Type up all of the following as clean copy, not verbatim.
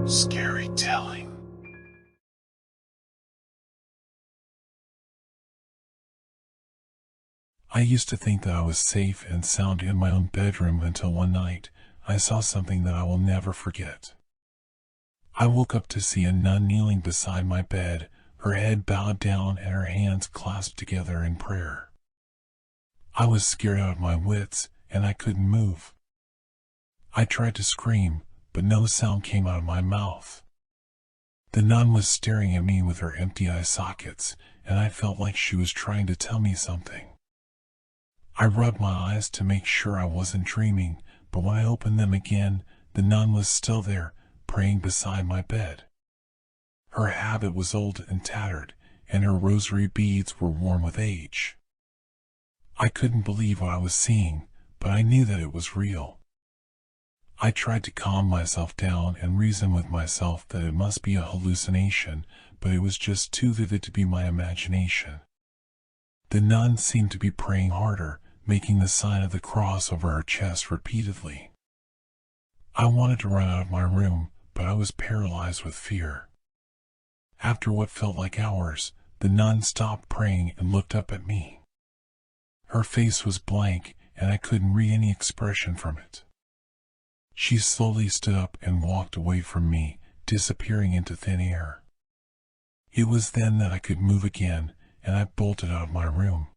Scary telling. I used to think that I was safe and sound in my own bedroom until one night I saw something that I will never forget. I woke up to see a nun kneeling beside my bed, her head bowed down and her hands clasped together in prayer. I was scared out of my wits and I couldn't move. I tried to scream, but no sound came out of my mouth. The nun was staring at me with her empty eye sockets, and I felt like she was trying to tell me something. I rubbed my eyes to make sure I wasn't dreaming, but when I opened them again, the nun was still there, praying beside my bed. Her habit was old and tattered, and her rosary beads were worn with age. I couldn't believe what I was seeing, but I knew that it was real. I tried to calm myself down and reason with myself that it must be a hallucination, but it was just too vivid to be my imagination. The nun seemed to be praying harder, making the sign of the cross over her chest repeatedly. I wanted to run out of my room, but I was paralyzed with fear. After what felt like hours, the nun stopped praying and looked up at me. Her face was blank, and I couldn't read any expression from it. She slowly stood up and walked away from me, disappearing into thin air. It was then that I could move again, and I bolted out of my room.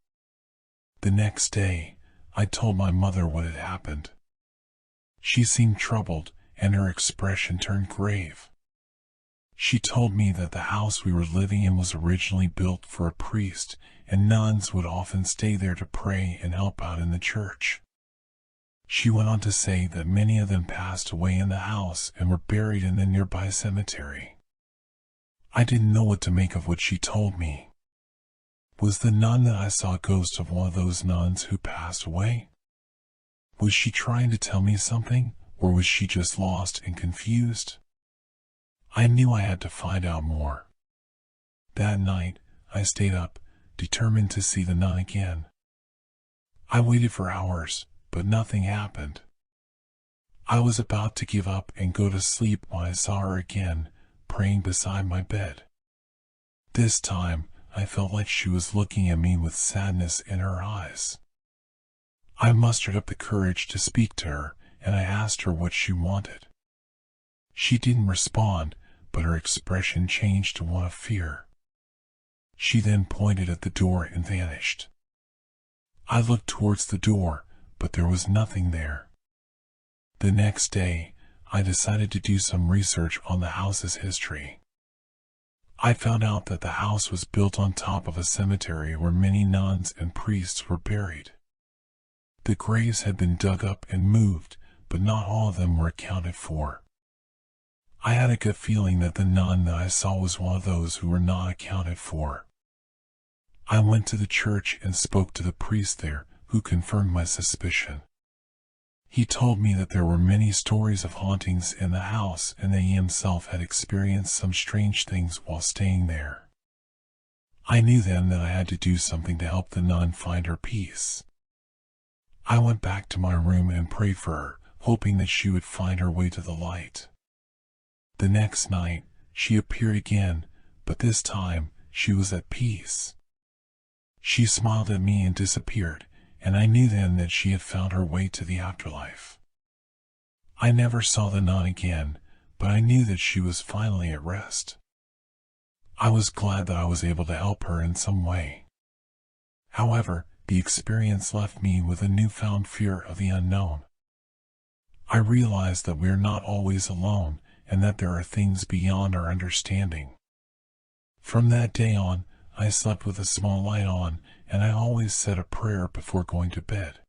The next day, I told my mother what had happened. She seemed troubled, and her expression turned grave. She told me that the house we were living in was originally built for a priest, and nuns would often stay there to pray and help out in the church. She went on to say that many of them passed away in the house and were buried in the nearby cemetery. I didn't know what to make of what she told me. Was the nun that I saw a ghost of one of those nuns who passed away? Was she trying to tell me something, or was she just lost and confused? I knew I had to find out more. That night, I stayed up, determined to see the nun again. I waited for hours, but nothing happened. I was about to give up and go to sleep when I saw her again, praying beside my bed. This time, I felt like she was looking at me with sadness in her eyes. I mustered up the courage to speak to her, and I asked her what she wanted. She didn't respond, but her expression changed to one of fear. She then pointed at the door and vanished. I looked towards the door, but there was nothing there. The next day, I decided to do some research on the house's history. I found out that the house was built on top of a cemetery where many nuns and priests were buried. The graves had been dug up and moved, but not all of them were accounted for. I had a gut feeling that the nun that I saw was one of those who were not accounted for. I went to the church and spoke to the priest there, who confirmed my suspicion. He told me that there were many stories of hauntings in the house and that he himself had experienced some strange things while staying there. I knew then that I had to do something to help the nun find her peace. I went back to my room and prayed for her, hoping that she would find her way to the light. The next night, she appeared again, but this time, she was at peace. She smiled at me and disappeared, and I knew then that she had found her way to the afterlife. I never saw the nun again, but I knew that she was finally at rest. I was glad that I was able to help her in some way. However, the experience left me with a newfound fear of the unknown. I realized that we are not always alone, and that there are things beyond our understanding. From that day on, I slept with a small light on, and I always said a prayer before going to bed.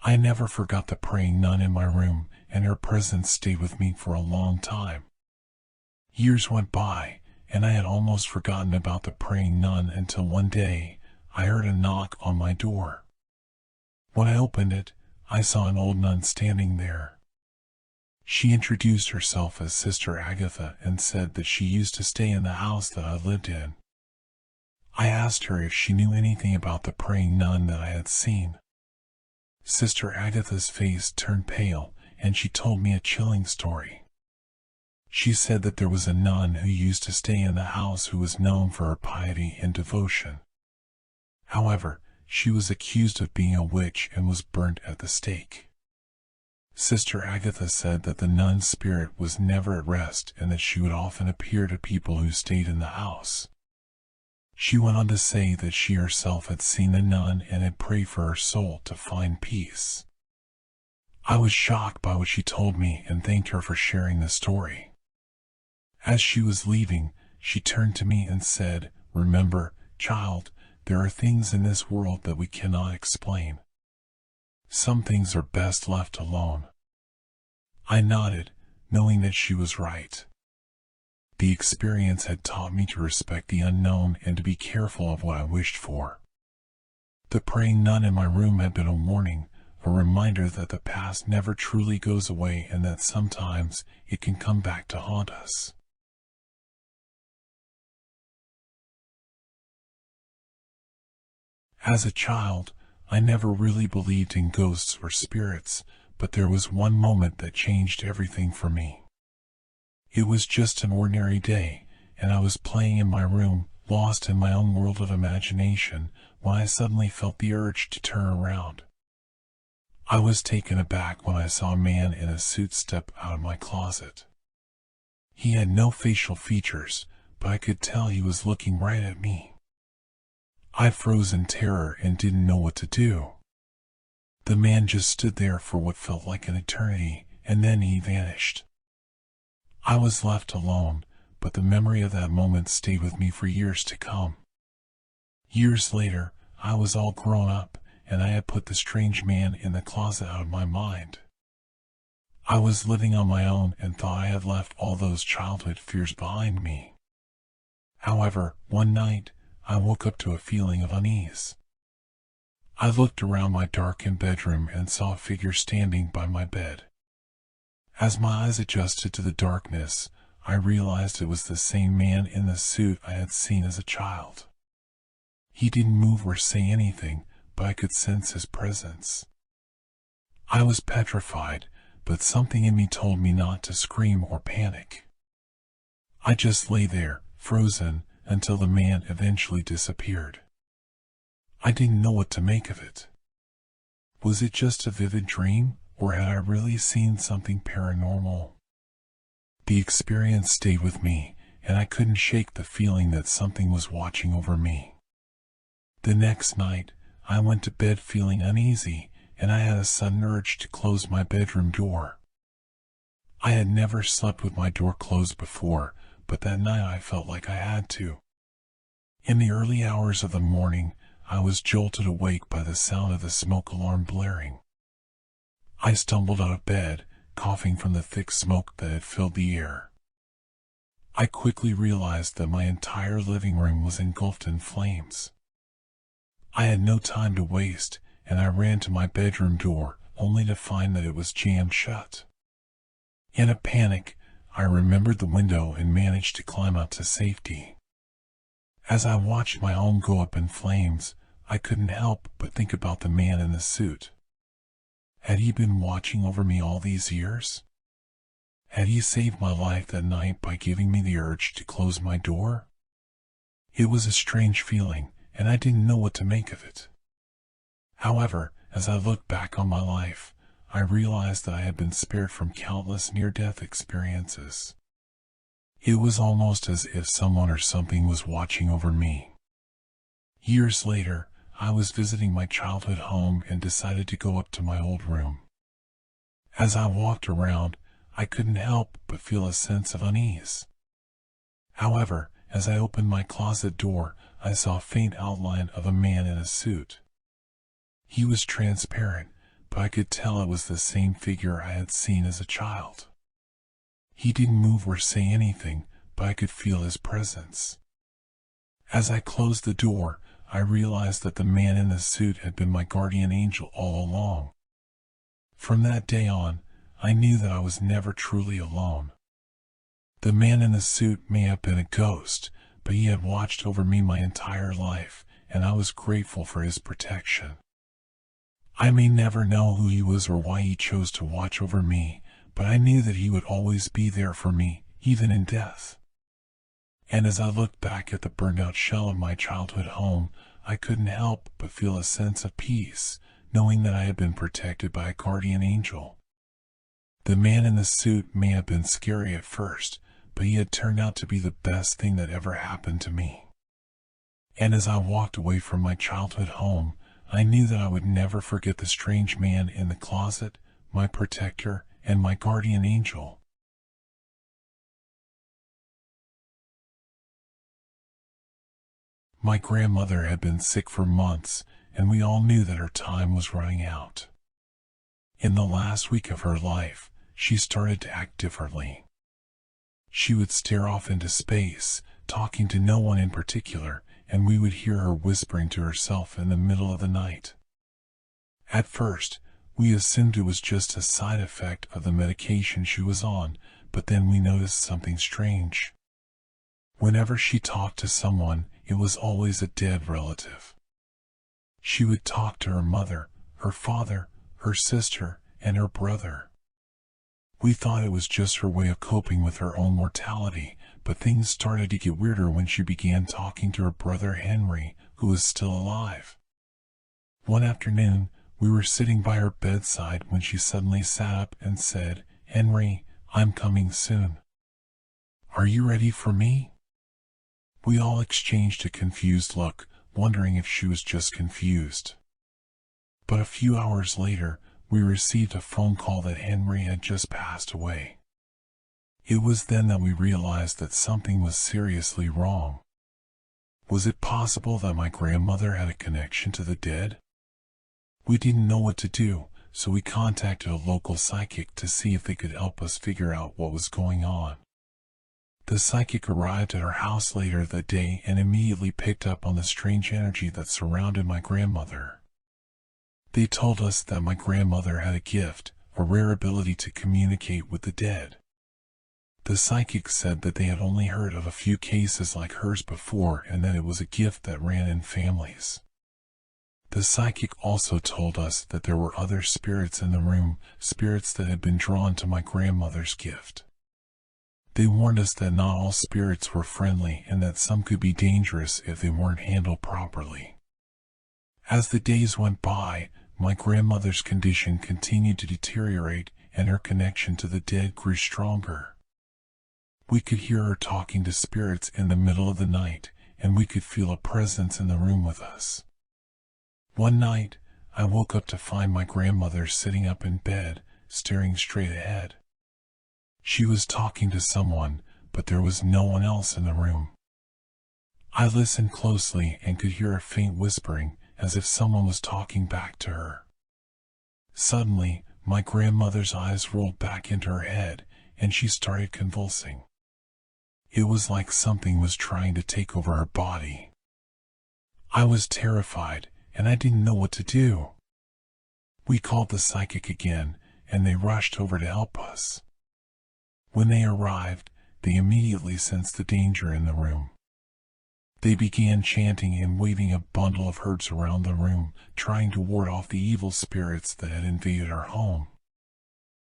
I never forgot the praying nun in my room, and her presence stayed with me for a long time. Years went by, and I had almost forgotten about the praying nun until one day, I heard a knock on my door. When I opened it, I saw an old nun standing there. She introduced herself as Sister Agatha and said that she used to stay in the house that I lived in. I asked her if she knew anything about the praying nun that I had seen. Sister Agatha's face turned pale, and she told me a chilling story. She said that there was a nun who used to stay in the house who was known for her piety and devotion. However, she was accused of being a witch and was burnt at the stake. Sister Agatha said that the nun's spirit was never at rest and that she would often appear to people who stayed in the house. She went on to say that she herself had seen the nun and had prayed for her soul to find peace. I was shocked by what she told me and thanked her for sharing the story. As she was leaving, she turned to me and said, "Remember, child, there are things in this world that we cannot explain. Some things are best left alone." I nodded, knowing that she was right. The experience had taught me to respect the unknown and to be careful of what I wished for. The praying nun in my room had been a warning, a reminder that the past never truly goes away and that sometimes it can come back to haunt us. As a child, I never really believed in ghosts or spirits, but there was one moment that changed everything for me. It was just an ordinary day, and I was playing in my room, lost in my own world of imagination, when I suddenly felt the urge to turn around. I was taken aback when I saw a man in a suit step out of my closet. He had no facial features, but I could tell he was looking right at me. I froze in terror and didn't know what to do. The man just stood there for what felt like an eternity, and then he vanished. I was left alone, but the memory of that moment stayed with me for years to come. Years later, I was all grown up, and I had put the strange man in the closet out of my mind. I was living on my own and thought I had left all those childhood fears behind me. However, one night, I woke up to a feeling of unease. I looked around my darkened bedroom and saw a figure standing by my bed. As my eyes adjusted to the darkness, I realized it was the same man in the suit I had seen as a child. He didn't move or say anything, but I could sense his presence. I was petrified, but something in me told me not to scream or panic. I just lay there, frozen, until the man eventually disappeared. I didn't know what to make of it. Was it just a vivid dream, or had I really seen something paranormal? The experience stayed with me, and I couldn't shake the feeling that something was watching over me. The next night, I went to bed feeling uneasy, and I had a sudden urge to close my bedroom door. I had never slept with my door closed before, but that night I felt like I had to. In the early hours of the morning, I was jolted awake by the sound of the smoke alarm blaring. I stumbled out of bed, coughing from the thick smoke that had filled the air. I quickly realized that my entire living room was engulfed in flames. I had no time to waste, and I ran to my bedroom door, only to find that it was jammed shut. In a panic, I remembered the window and managed to climb out to safety. As I watched my home go up in flames, I couldn't help but think about the man in the suit. Had he been watching over me all these years? Had he saved my life that night by giving me the urge to close my door? It was a strange feeling, and I didn't know what to make of it. However, as I looked back on my life, I realized that I had been spared from countless near-death experiences. It was almost as if someone or something was watching over me. Years later, I was visiting my childhood home and decided to go up to my old room. As I walked around, I couldn't help but feel a sense of unease. However, as I opened my closet door, I saw a faint outline of a man in a suit. He was transparent, but I could tell it was the same figure I had seen as a child. He didn't move or say anything, but I could feel his presence. As I closed the door, I realized that the man in the suit had been my guardian angel all along. From that day on, I knew that I was never truly alone. The man in the suit may have been a ghost, but he had watched over me my entire life, and I was grateful for his protection. I may never know who he was or why he chose to watch over me, but I knew that he would always be there for me, even in death. And as I looked back at the burned-out shell of my childhood home, I couldn't help but feel a sense of peace, knowing that I had been protected by a guardian angel. The man in the suit may have been scary at first, but he had turned out to be the best thing that ever happened to me. And as I walked away from my childhood home, I knew that I would never forget the strange man in the closet, my protector, and my guardian angel. My grandmother had been sick for months, and we all knew that her time was running out. In the last week of her life, she started to act differently. She would stare off into space, talking to no one in particular, and we would hear her whispering to herself in the middle of the night. At first, we assumed it was just a side effect of the medication she was on, but then we noticed something strange. Whenever she talked to someone, it was always a dead relative. She would talk to her mother, her father, her sister, and her brother. We thought it was just her way of coping with her own mortality, but things started to get weirder when she began talking to her brother Henry, who was still alive. One afternoon, we were sitting by her bedside when she suddenly sat up and said, "Henry, I'm coming soon. Are you ready for me?" We all exchanged a confused look, wondering if she was just confused. But a few hours later, we received a phone call that Henry had just passed away. It was then that we realized that something was seriously wrong. Was it possible that my grandmother had a connection to the dead? We didn't know what to do, so we contacted a local psychic to see if they could help us figure out what was going on. The psychic arrived at our house later that day and immediately picked up on the strange energy that surrounded my grandmother. They told us that my grandmother had a gift, a rare ability to communicate with the dead. The psychic said that they had only heard of a few cases like hers before and that it was a gift that ran in families. The psychic also told us that there were other spirits in the room, spirits that had been drawn to my grandmother's gift. They warned us that not all spirits were friendly and that some could be dangerous if they weren't handled properly. As the days went by, my grandmother's condition continued to deteriorate and her connection to the dead grew stronger. We could hear her talking to spirits in the middle of the night, and we could feel a presence in the room with us. One night, I woke up to find my grandmother sitting up in bed, staring straight ahead. She was talking to someone, but there was no one else in the room. I listened closely and could hear a faint whispering, as if someone was talking back to her. Suddenly, my grandmother's eyes rolled back into her head, and she started convulsing. It was like something was trying to take over her body. I was terrified, and I didn't know what to do. We called the psychic again, and they rushed over to help us. When they arrived, they immediately sensed the danger in the room. They began chanting and waving a bundle of herbs around the room, trying to ward off the evil spirits that had invaded our home.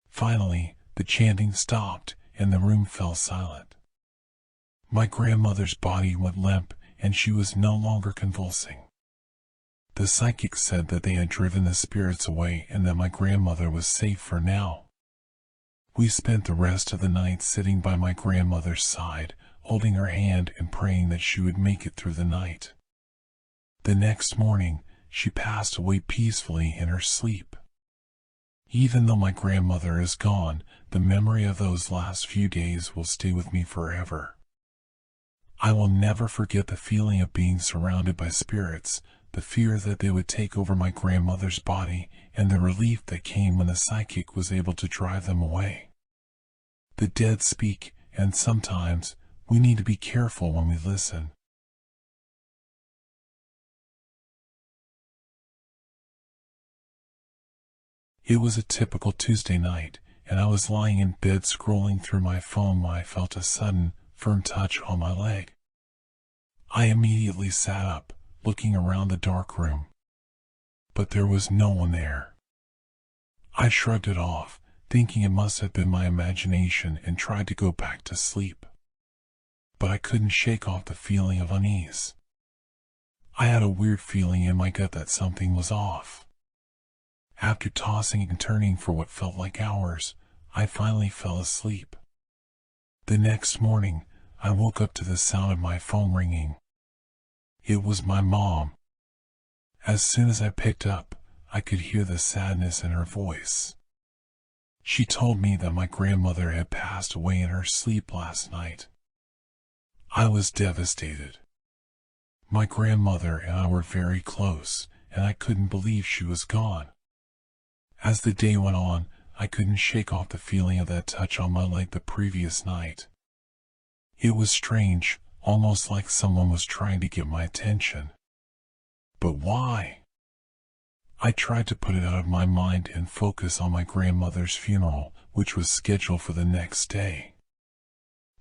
Finally, the chanting stopped, and the room fell silent. My grandmother's body went limp, and she was no longer convulsing. The psychic said that they had driven the spirits away and that my grandmother was safe for now. We spent the rest of the night sitting by my grandmother's side, holding her hand and praying that she would make it through the night. The next morning, she passed away peacefully in her sleep. Even though my grandmother is gone, the memory of those last few days will stay with me forever. I will never forget the feeling of being surrounded by spirits, the fear that they would take over my grandmother's body, and the relief that came when the psychic was able to drive them away. The dead speak, and sometimes we need to be careful when we listen. It was a typical Tuesday night, and I was lying in bed scrolling through my phone when I felt a sudden, firm touch on my leg. I immediately sat up, looking around the dark room. But there was no one there. I shrugged it off, thinking it must have been my imagination, and tried to go back to sleep. But I couldn't shake off the feeling of unease. I had a weird feeling in my gut that something was off. After tossing and turning for what felt like hours, I finally fell asleep. The next morning, I woke up to the sound of my phone ringing. It was my mom. As soon as I picked up, I could hear the sadness in her voice. She told me that my grandmother had passed away in her sleep last night. I was devastated. My grandmother and I were very close, and I couldn't believe she was gone. As the day went on, I couldn't shake off the feeling of that touch on my leg the previous night. It was strange, almost like someone was trying to get my attention. But why? I tried to put it out of my mind and focus on my grandmother's funeral, which was scheduled for the next day.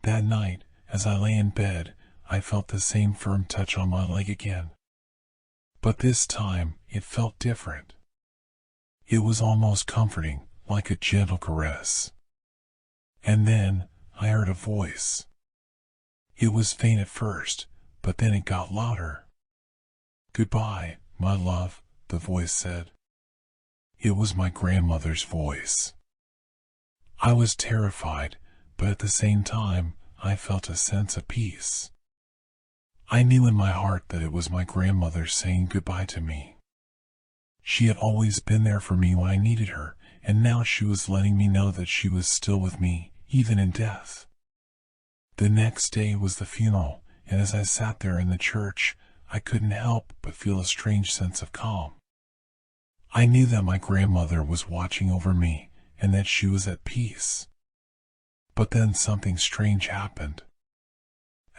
That night, as I lay in bed, I felt the same firm touch on my leg again. But this time, it felt different. It was almost comforting, like a gentle caress. And then, I heard a voice. It was faint at first, but then it got louder. "Goodbye, my love," the voice said. It was my grandmother's voice. I was terrified, but at the same time, I felt a sense of peace. I knew in my heart that it was my grandmother saying goodbye to me. She had always been there for me when I needed her, and now she was letting me know that she was still with me, even in death. The next day was the funeral, and as I sat there in the church, I couldn't help but feel a strange sense of calm. I knew that my grandmother was watching over me, and that she was at peace. But then something strange happened.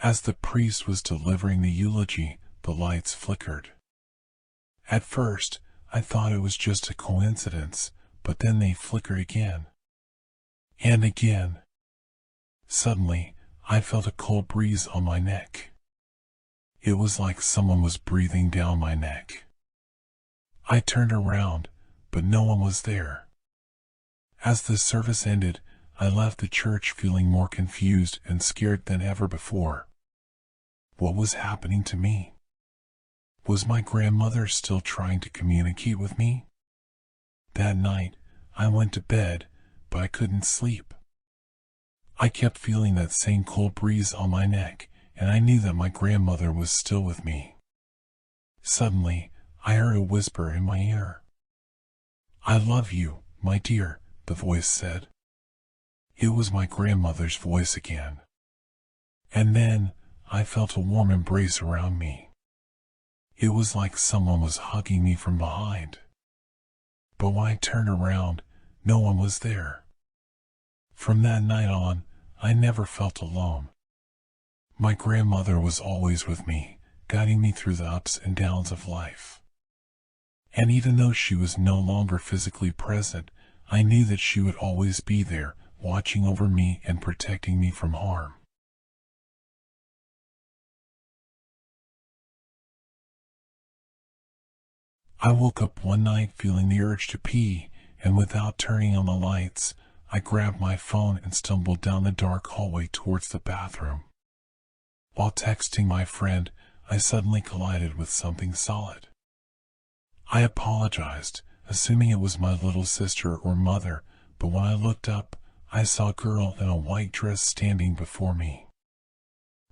As the priest was delivering the eulogy, the lights flickered. At first, I thought it was just a coincidence, but then they flickered again. And again. Suddenly, I felt a cold breeze on my neck. It was like someone was breathing down my neck. I turned around, but no one was there. As the service ended, I left the church feeling more confused and scared than ever before. What was happening to me? Was my grandmother still trying to communicate with me? That night, I went to bed, but I couldn't sleep. I kept feeling that same cold breeze on my neck, and I knew that my grandmother was still with me. Suddenly, I heard a whisper in my ear. "I love you, my dear," the voice said. It was my grandmother's voice again. And then, I felt a warm embrace around me. It was like someone was hugging me from behind. But when I turned around, no one was there. From that night on, I never felt alone. My grandmother was always with me, guiding me through the ups and downs of life. And even though she was no longer physically present, I knew that she would always be there, watching over me and protecting me from harm. I woke up one night feeling the urge to pee, and without turning on the lights, I grabbed my phone and stumbled down the dark hallway towards the bathroom. While texting my friend, I suddenly collided with something solid. I apologized, assuming it was my little sister or mother, but when I looked up, I saw a girl in a white dress standing before me.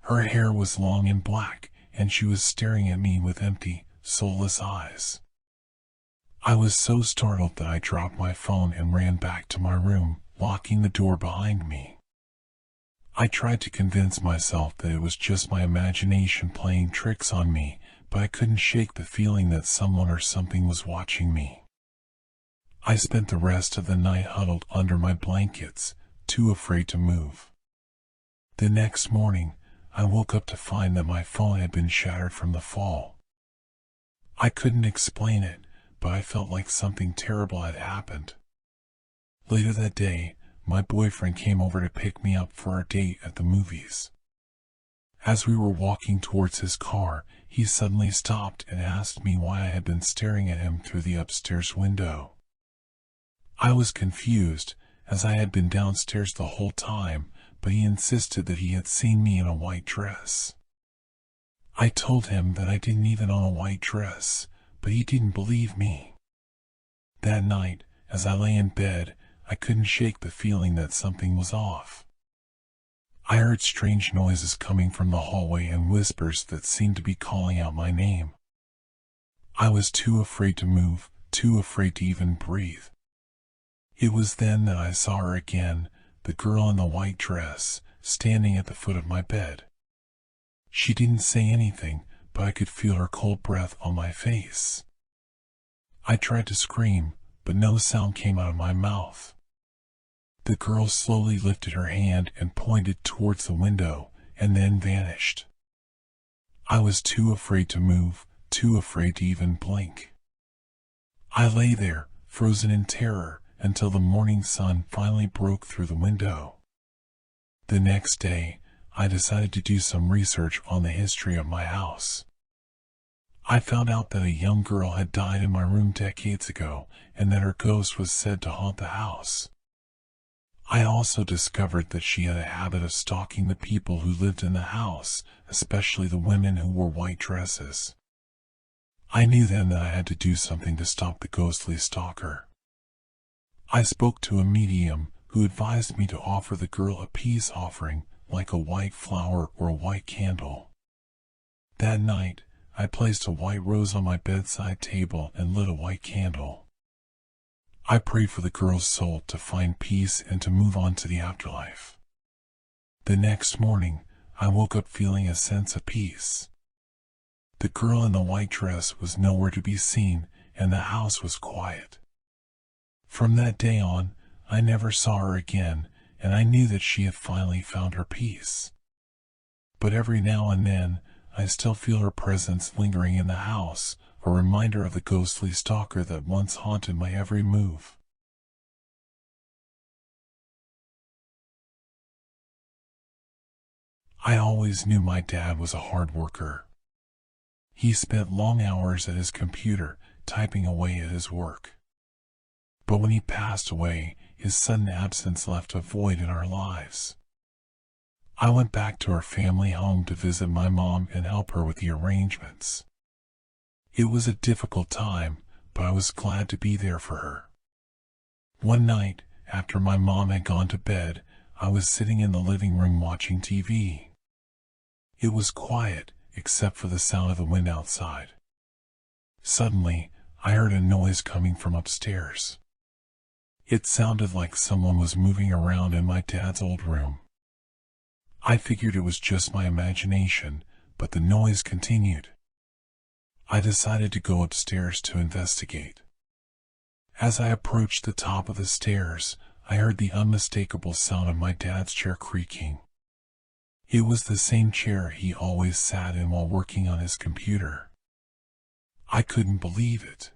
Her hair was long and black, and she was staring at me with empty, soulless eyes. I was so startled that I dropped my phone and ran back to my room, locking the door behind me. I tried to convince myself that it was just my imagination playing tricks on me, but I couldn't shake the feeling that someone or something was watching me. I spent the rest of the night huddled under my blankets, too afraid to move. The next morning, I woke up to find that my phone had been shattered from the fall. I couldn't explain it, but I felt like something terrible had happened. Later that day, my boyfriend came over to pick me up for our date at the movies. As we were walking towards his car, he suddenly stopped and asked me why I had been staring at him through the upstairs window. I was confused, as I had been downstairs the whole time, but he insisted that he had seen me in a white dress. I told him that I didn't even own a white dress, but he didn't believe me. That night, as I lay in bed, I couldn't shake the feeling that something was off. I heard strange noises coming from the hallway and whispers that seemed to be calling out my name. I was too afraid to move, too afraid to even breathe. It was then that I saw her again, the girl in the white dress, standing at the foot of my bed. She didn't say anything, but I could feel her cold breath on my face. I tried to scream, but no sound came out of my mouth. The girl slowly lifted her hand and pointed towards the window, and then vanished. I was too afraid to move, too afraid to even blink. I lay there, frozen in terror, until the morning sun finally broke through the window. The next day, I decided to do some research on the history of my house. I found out that a young girl had died in my room decades ago, and that her ghost was said to haunt the house. I also discovered that she had a habit of stalking the people who lived in the house, especially the women who wore white dresses. I knew then that I had to do something to stop the ghostly stalker. I spoke to a medium who advised me to offer the girl a peace offering, like a white flower or a white candle. That night, I placed a white rose on my bedside table and lit a white candle. I prayed for the girl's soul to find peace and to move on to the afterlife. The next morning, I woke up feeling a sense of peace. The girl in the white dress was nowhere to be seen, and the house was quiet. From that day on, I never saw her again, and I knew that she had finally found her peace. But every now and then, I still feel her presence lingering in the house, a reminder of the ghostly stalker that once haunted my every move. I always knew my dad was a hard worker. He spent long hours at his computer, typing away at his work. But when he passed away, his sudden absence left a void in our lives. I went back to our family home to visit my mom and help her with the arrangements. It was a difficult time, but I was glad to be there for her. One night, after my mom had gone to bed, I was sitting in the living room watching TV. It was quiet, except for the sound of the wind outside. Suddenly, I heard a noise coming from upstairs. It sounded like someone was moving around in my dad's old room. I figured it was just my imagination, but the noise continued. I decided to go upstairs to investigate. As I approached the top of the stairs, I heard the unmistakable sound of my dad's chair creaking. It was the same chair he always sat in while working on his computer. I couldn't believe it.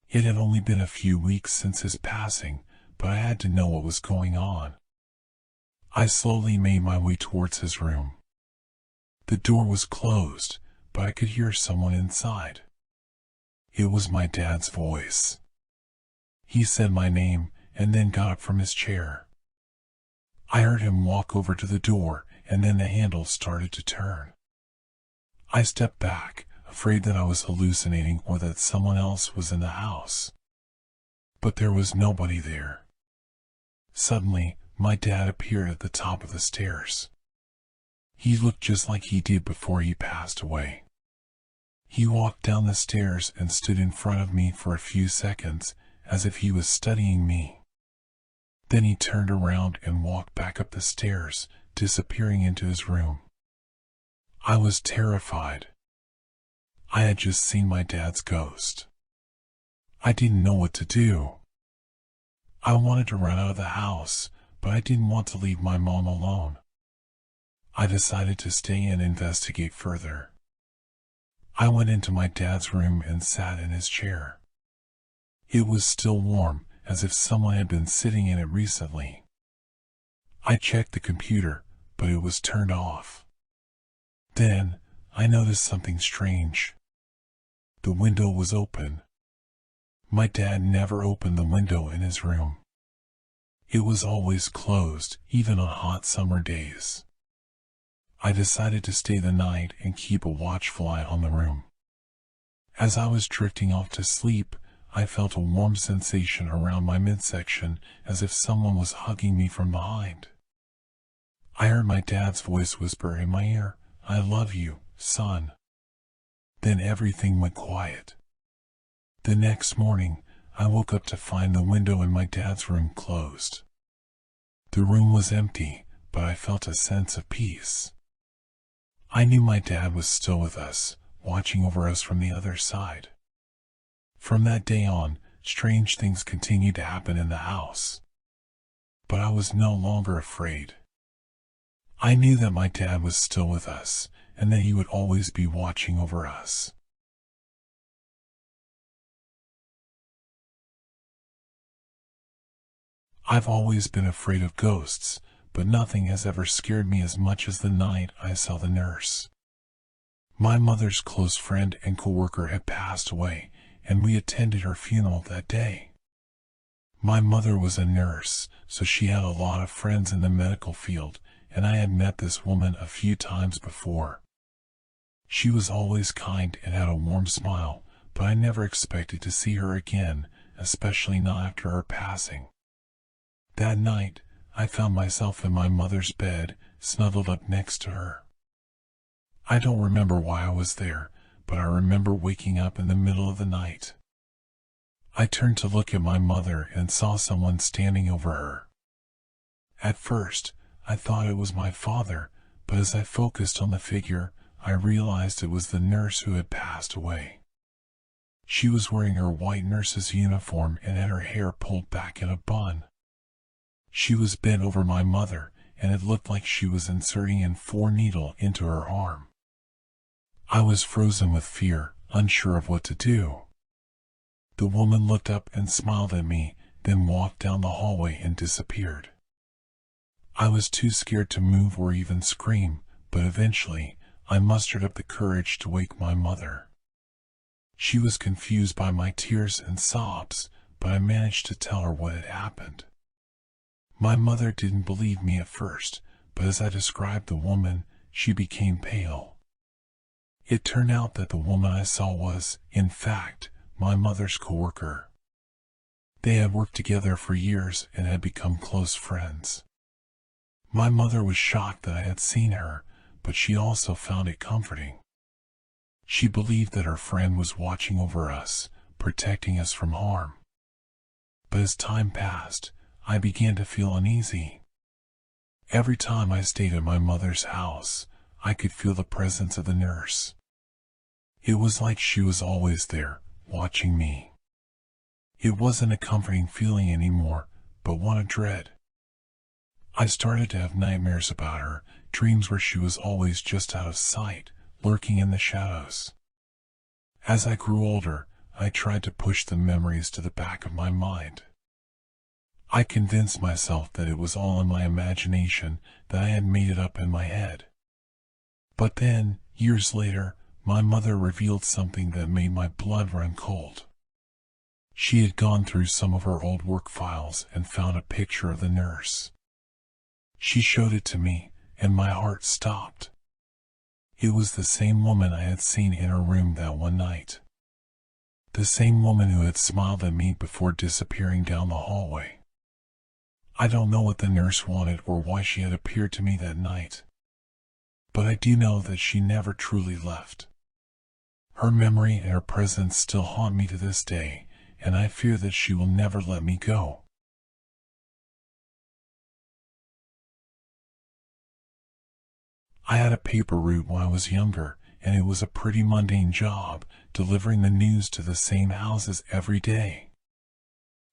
It had only been a few weeks since his passing, but I had to know what was going on. I slowly made my way towards his room. The door was closed, but I could hear someone inside. It was my dad's voice. He said my name and then got up from his chair. I heard him walk over to the door, and then the handle started to turn. I stepped back, afraid that I was hallucinating or that someone else was in the house. But there was nobody there. Suddenly, my dad appeared at the top of the stairs. He looked just like he did before he passed away. He walked down the stairs and stood in front of me for a few seconds, as if he was studying me. Then he turned around and walked back up the stairs, disappearing into his room. I was terrified. I had just seen my dad's ghost. I didn't know what to do. I wanted to run out of the house, but I didn't want to leave my mom alone. I decided to stay and investigate further. I went into my dad's room and sat in his chair. It was still warm, as if someone had been sitting in it recently. I checked the computer, but it was turned off. Then, I noticed something strange. The window was open. My dad never opened the window in his room. It was always closed, even on hot summer days. I decided to stay the night and keep a watchful eye on the room. As I was drifting off to sleep, I felt a warm sensation around my midsection, as if someone was hugging me from behind. I heard my dad's voice whisper in my ear, "I love you, son." Then everything went quiet. The next morning, I woke up to find the window in my dad's room closed. The room was empty, but I felt a sense of peace. I knew my dad was still with us, watching over us from the other side. From that day on, strange things continued to happen in the house. But I was no longer afraid. I knew that my dad was still with us, and that he would always be watching over us. I've always been afraid of ghosts, but nothing has ever scared me as much as the night I saw the nurse. My mother's close friend and coworker had passed away, and we attended her funeral that day. My mother was a nurse, so she had a lot of friends in the medical field, and I had met this woman a few times before. She was always kind and had a warm smile, but I never expected to see her again, especially not after her passing. That night, I found myself in my mother's bed, snuggled up next to her. I don't remember why I was there, but I remember waking up in the middle of the night. I turned to look at my mother and saw someone standing over her. At first, I thought it was my father, but as I focused on the figure, I realized it was the nurse who had passed away. She was wearing her white nurse's uniform and had her hair pulled back in a bun. She was bent over my mother, and it looked like she was inserting a 4-needle into her arm. I was frozen with fear, unsure of what to do. The woman looked up and smiled at me, then walked down the hallway and disappeared. I was too scared to move or even scream, but eventually, I mustered up the courage to wake my mother. She was confused by my tears and sobs, but I managed to tell her what had happened. My mother didn't believe me at first, but as I described the woman, she became pale. It turned out that the woman I saw was, in fact, my mother's coworker. They had worked together for years and had become close friends. My mother was shocked that I had seen her, but she also found it comforting. She believed that her friend was watching over us, protecting us from harm. But as time passed, I began to feel uneasy. Every time I stayed at my mother's house, I could feel the presence of the nurse. It was like she was always there, watching me. It wasn't a comforting feeling anymore, but one of dread. I started to have nightmares about her, dreams where she was always just out of sight, lurking in the shadows. As I grew older, I tried to push the memories to the back of my mind. I convinced myself that it was all in my imagination, that I had made it up in my head. But then, years later, my mother revealed something that made my blood run cold. She had gone through some of her old work files and found a picture of the nurse. She showed it to me, and my heart stopped. It was the same woman I had seen in her room that one night. The same woman who had smiled at me before disappearing down the hallway. I don't know what the nurse wanted or why she had appeared to me that night. But I do know that she never truly left. Her memory and her presence still haunt me to this day, and I fear that she will never let me go. I had a paper route when I was younger, and it was a pretty mundane job, delivering the news to the same houses every day.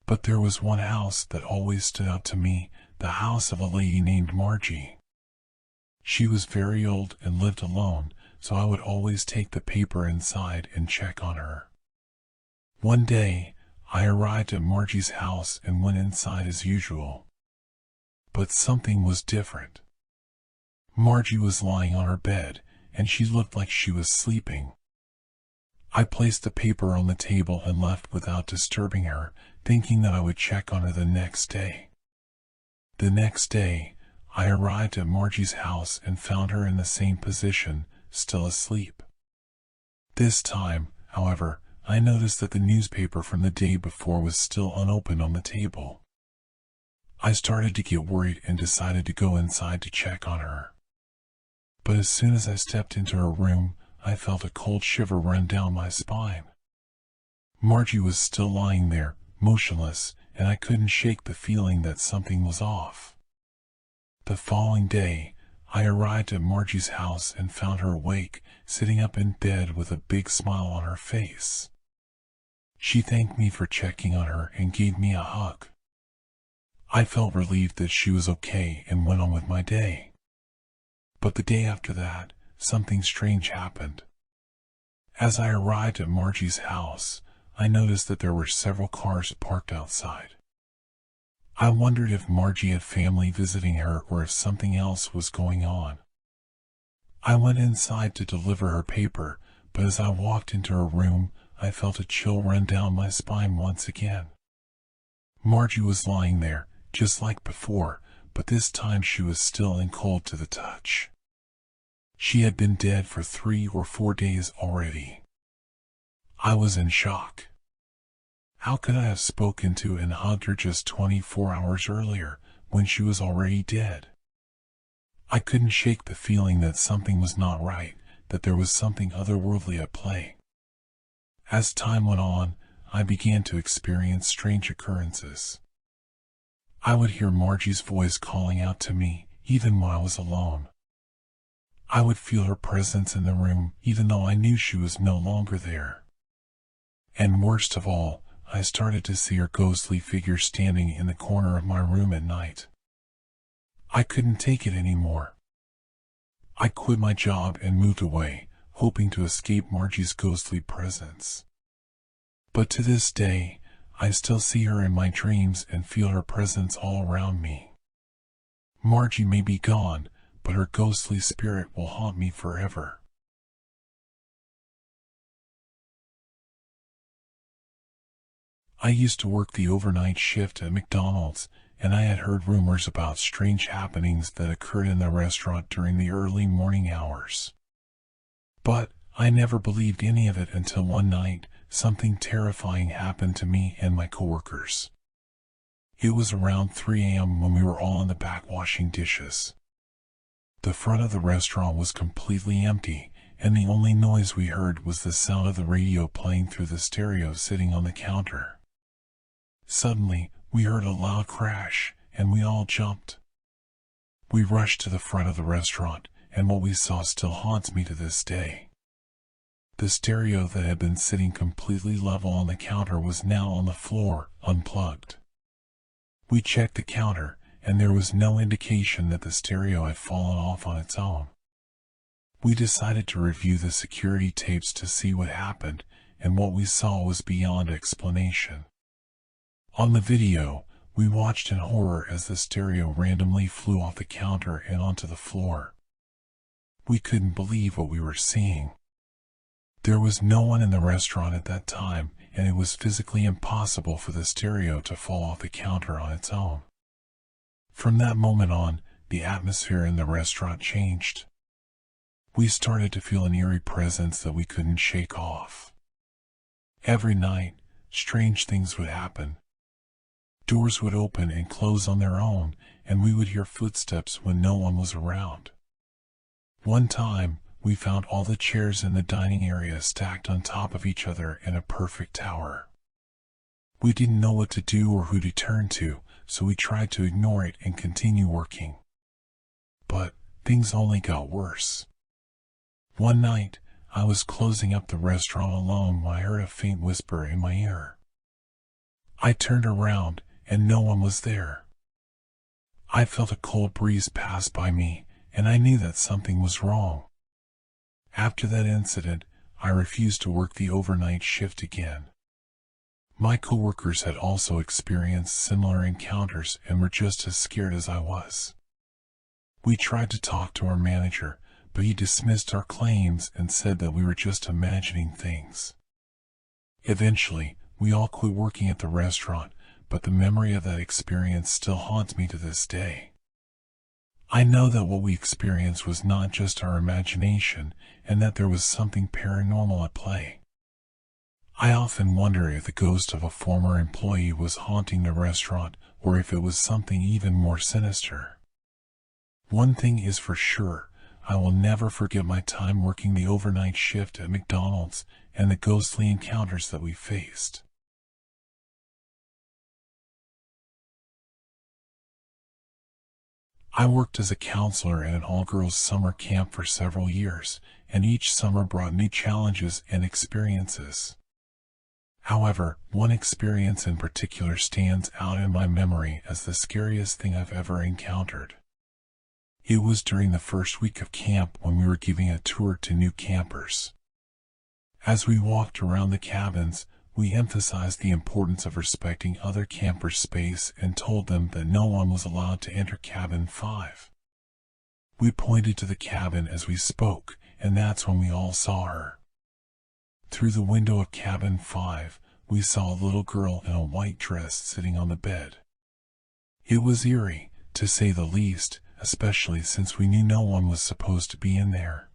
But there was one house that always stood out to me, the house of a lady named Margie. She was very old and lived alone, so I would always take the paper inside and check on her. One day, I arrived at Margie's house and went inside as usual. But something was different. Margie was lying on her bed, and she looked like she was sleeping. I placed the paper on the table and left without disturbing her, thinking that I would check on her the next day. The next day, I arrived at Margie's house and found her in the same position, still asleep. This time, however, I noticed that the newspaper from the day before was still unopened on the table. I started to get worried and decided to go inside to check on her. But as soon as I stepped into her room, I felt a cold shiver run down my spine. Margie was still lying there, motionless, and I couldn't shake the feeling that something was off. The following day, I arrived at Margie's house and found her awake, sitting up in bed with a big smile on her face. She thanked me for checking on her and gave me a hug. I felt relieved that she was okay and went on with my day. But the day after that, something strange happened. As I arrived at Margie's house, I noticed that there were several cars parked outside. I wondered if Margie had family visiting her or if something else was going on. I went inside to deliver her paper, but as I walked into her room, I felt a chill run down my spine once again. Margie was lying there, just like before, but this time she was still and cold to the touch. She had been dead for 3 or 4 days already. I was in shock. How could I have spoken to and hugged her just 24 hours earlier, when she was already dead? I couldn't shake the feeling that something was not right, that there was something otherworldly at play. As time went on, I began to experience strange occurrences. I would hear Margie's voice calling out to me, even when I was alone. I would feel her presence in the room, even though I knew she was no longer there. And worst of all, I started to see her ghostly figure standing in the corner of my room at night. I couldn't take it anymore. I quit my job and moved away, hoping to escape Margie's ghostly presence. But to this day, I still see her in my dreams and feel her presence all around me. Margie may be gone, but her ghostly spirit will haunt me forever. I used to work the overnight shift at McDonald's, and I had heard rumors about strange happenings that occurred in the restaurant during the early morning hours. But I never believed any of it until one night, something terrifying happened to me and my coworkers. It was around 3 a.m. when we were all in the back washing dishes. The front of the restaurant was completely empty, and the only noise we heard was the sound of the radio playing through the stereo sitting on the counter. Suddenly, we heard a loud crash, and we all jumped. We rushed to the front of the restaurant, and what we saw still haunts me to this day. The stereo that had been sitting completely level on the counter was now on the floor, unplugged. We checked the counter, and there was no indication that the stereo had fallen off on its own. We decided to review the security tapes to see what happened, and what we saw was beyond explanation. On the video, we watched in horror as the stereo randomly flew off the counter and onto the floor. We couldn't believe what we were seeing. There was no one in the restaurant at that time, and it was physically impossible for the stereo to fall off the counter on its own. From that moment on, the atmosphere in the restaurant changed. We started to feel an eerie presence that we couldn't shake off. Every night, strange things would happen. Doors would open and close on their own, and we would hear footsteps when no one was around. One time, we found all the chairs in the dining area stacked on top of each other in a perfect tower. We didn't know what to do or who to turn to, so we tried to ignore it and continue working. But things only got worse. One night, I was closing up the restaurant alone when I heard a faint whisper in my ear. I turned around, and no one was there. I felt a cold breeze pass by me, and I knew that something was wrong. After that incident, I refused to work the overnight shift again. My coworkers had also experienced similar encounters and were just as scared as I was. We tried to talk to our manager, but he dismissed our claims and said that we were just imagining things. Eventually, we all quit working at the restaurant, but the memory of that experience still haunts me to this day. I know that what we experienced was not just our imagination, and that there was something paranormal at play. I often wonder if the ghost of a former employee was haunting the restaurant, or if it was something even more sinister. One thing is for sure, I will never forget my time working the overnight shift at McDonald's and the ghostly encounters that we faced. I worked as a counselor at an all-girls summer camp for several years, and each summer brought new challenges and experiences. However, one experience in particular stands out in my memory as the scariest thing I've ever encountered. It was during the first week of camp when we were giving a tour to new campers. As we walked around the cabins, we emphasized the importance of respecting other campers' space and told them that no one was allowed to enter cabin 5. We pointed to the cabin as we spoke, and that's when we all saw her. Through the window of cabin 5, we saw a little girl in a white dress sitting on the bed. It was eerie, to say the least, especially since we knew no one was supposed to be in there.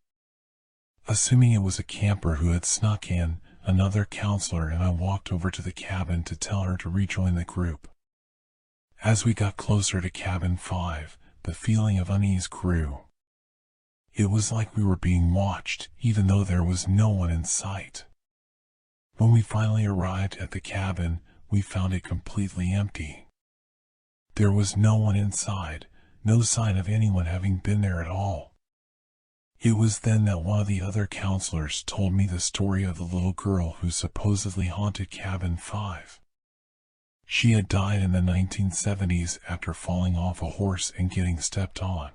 Assuming it was a camper who had snuck in, another counselor and I walked over to the cabin to tell her to rejoin the group. As we got closer to cabin 5, the feeling of unease grew. It was like we were being watched, even though there was no one in sight. When we finally arrived at the cabin, we found it completely empty. There was no one inside, no sign of anyone having been there at all. It was then that one of the other counselors told me the story of the little girl who supposedly haunted cabin 5. She had died in the 1970s after falling off a horse and getting stepped on.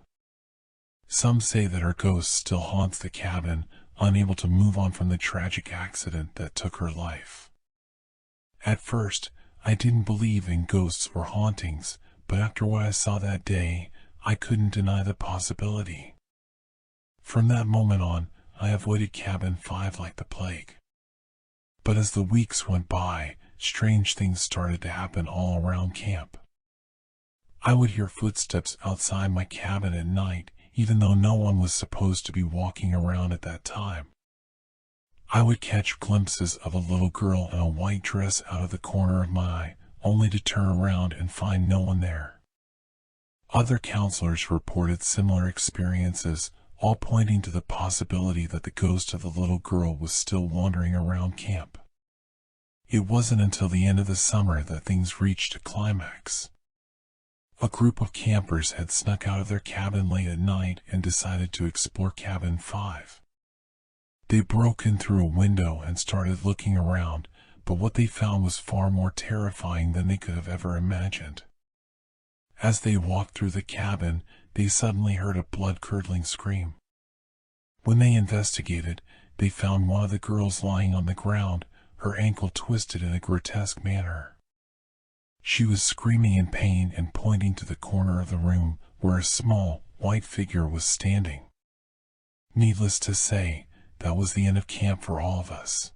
Some say that her ghost still haunts the cabin, unable to move on from the tragic accident that took her life. At first, I didn't believe in ghosts or hauntings, but after what I saw that day, I couldn't deny the possibility. From that moment on, I avoided cabin 5 like the plague. But as the weeks went by, strange things started to happen all around camp. I would hear footsteps outside my cabin at night, even though no one was supposed to be walking around at that time. I would catch glimpses of a little girl in a white dress out of the corner of my eye, only to turn around and find no one there. Other counselors reported similar experiences, all pointing to the possibility that the ghost of the little girl was still wandering around camp. It wasn't until the end of the summer that things reached a climax. A group of campers had snuck out of their cabin late at night and decided to explore cabin 5. They broke in through a window and started looking around, but what they found was far more terrifying than they could have ever imagined. As they walked through the cabin, they suddenly heard a blood-curdling scream. When they investigated, they found one of the girls lying on the ground, her ankle twisted in a grotesque manner. She was screaming in pain and pointing to the corner of the room where a small, white figure was standing. Needless to say, that was the end of camp for all of us.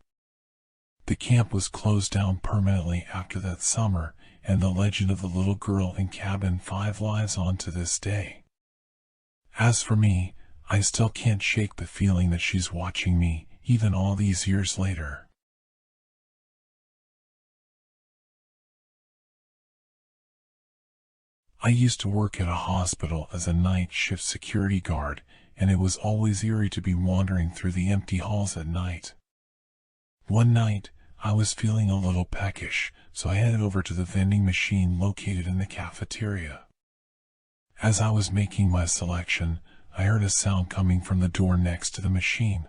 The camp was closed down permanently after that summer, and the legend of the little girl in cabin 5 lives on to this day. As for me, I still can't shake the feeling that she's watching me, even all these years later. I used to work at a hospital as a night shift security guard, and it was always eerie to be wandering through the empty halls at night. One night, I was feeling a little peckish, so I headed over to the vending machine located in the cafeteria. As I was making my selection, I heard a sound coming from the door next to the machine.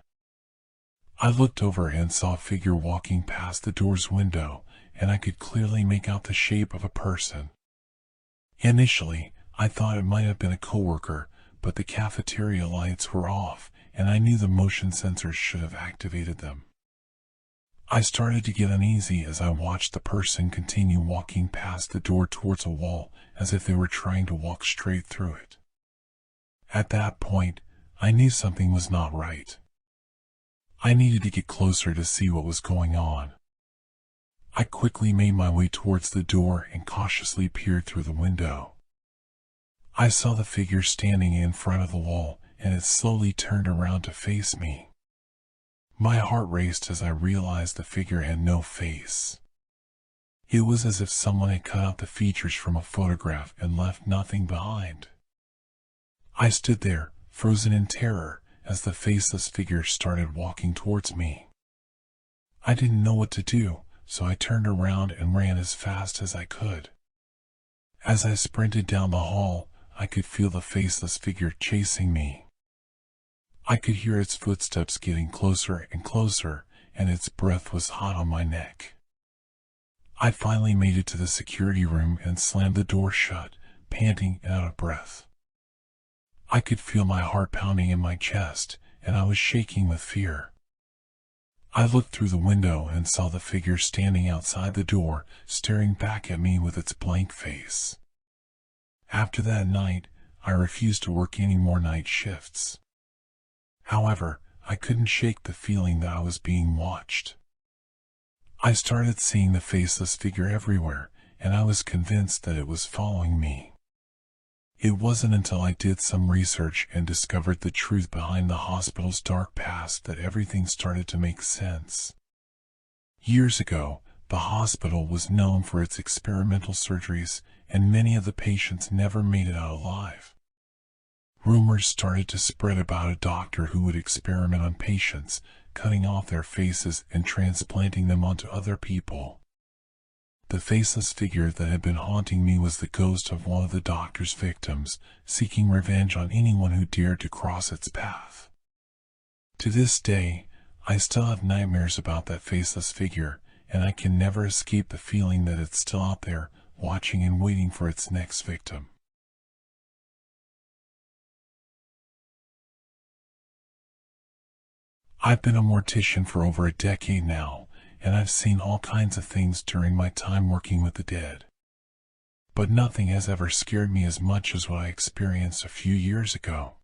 I looked over and saw a figure walking past the door's window, and I could clearly make out the shape of a person. Initially, I thought it might have been a coworker, but the cafeteria lights were off, and I knew the motion sensors should have activated them. I started to get uneasy as I watched the person continue walking past the door towards a wall, as if they were trying to walk straight through it. At that point, I knew something was not right. I needed to get closer to see what was going on. I quickly made my way towards the door and cautiously peered through the window. I saw the figure standing in front of the wall, and it slowly turned around to face me. My heart raced as I realized the figure had no face. It was as if someone had cut out the features from a photograph and left nothing behind. I stood there, frozen in terror, as the faceless figure started walking towards me. I didn't know what to do, so I turned around and ran as fast as I could. As I sprinted down the hall, I could feel the faceless figure chasing me. I could hear its footsteps getting closer and closer, and its breath was hot on my neck. I finally made it to the security room and slammed the door shut, panting and out of breath. I could feel my heart pounding in my chest, and I was shaking with fear. I looked through the window and saw the figure standing outside the door, staring back at me with its blank face. After that night, I refused to work any more night shifts. However, I couldn't shake the feeling that I was being watched. I started seeing the faceless figure everywhere, and I was convinced that it was following me. It wasn't until I did some research and discovered the truth behind the hospital's dark past that everything started to make sense. Years ago, the hospital was known for its experimental surgeries, and many of the patients never made it out alive. Rumors started to spread about a doctor who would experiment on patients, cutting off their faces and transplanting them onto other people. The faceless figure that had been haunting me was the ghost of one of the doctor's victims, seeking revenge on anyone who dared to cross its path. To this day, I still have nightmares about that faceless figure, and I can never escape the feeling that it's still out there, watching and waiting for its next victim. I've been a mortician for over a decade now, and I've seen all kinds of things during my time working with the dead. But nothing has ever scared me as much as what I experienced a few years ago.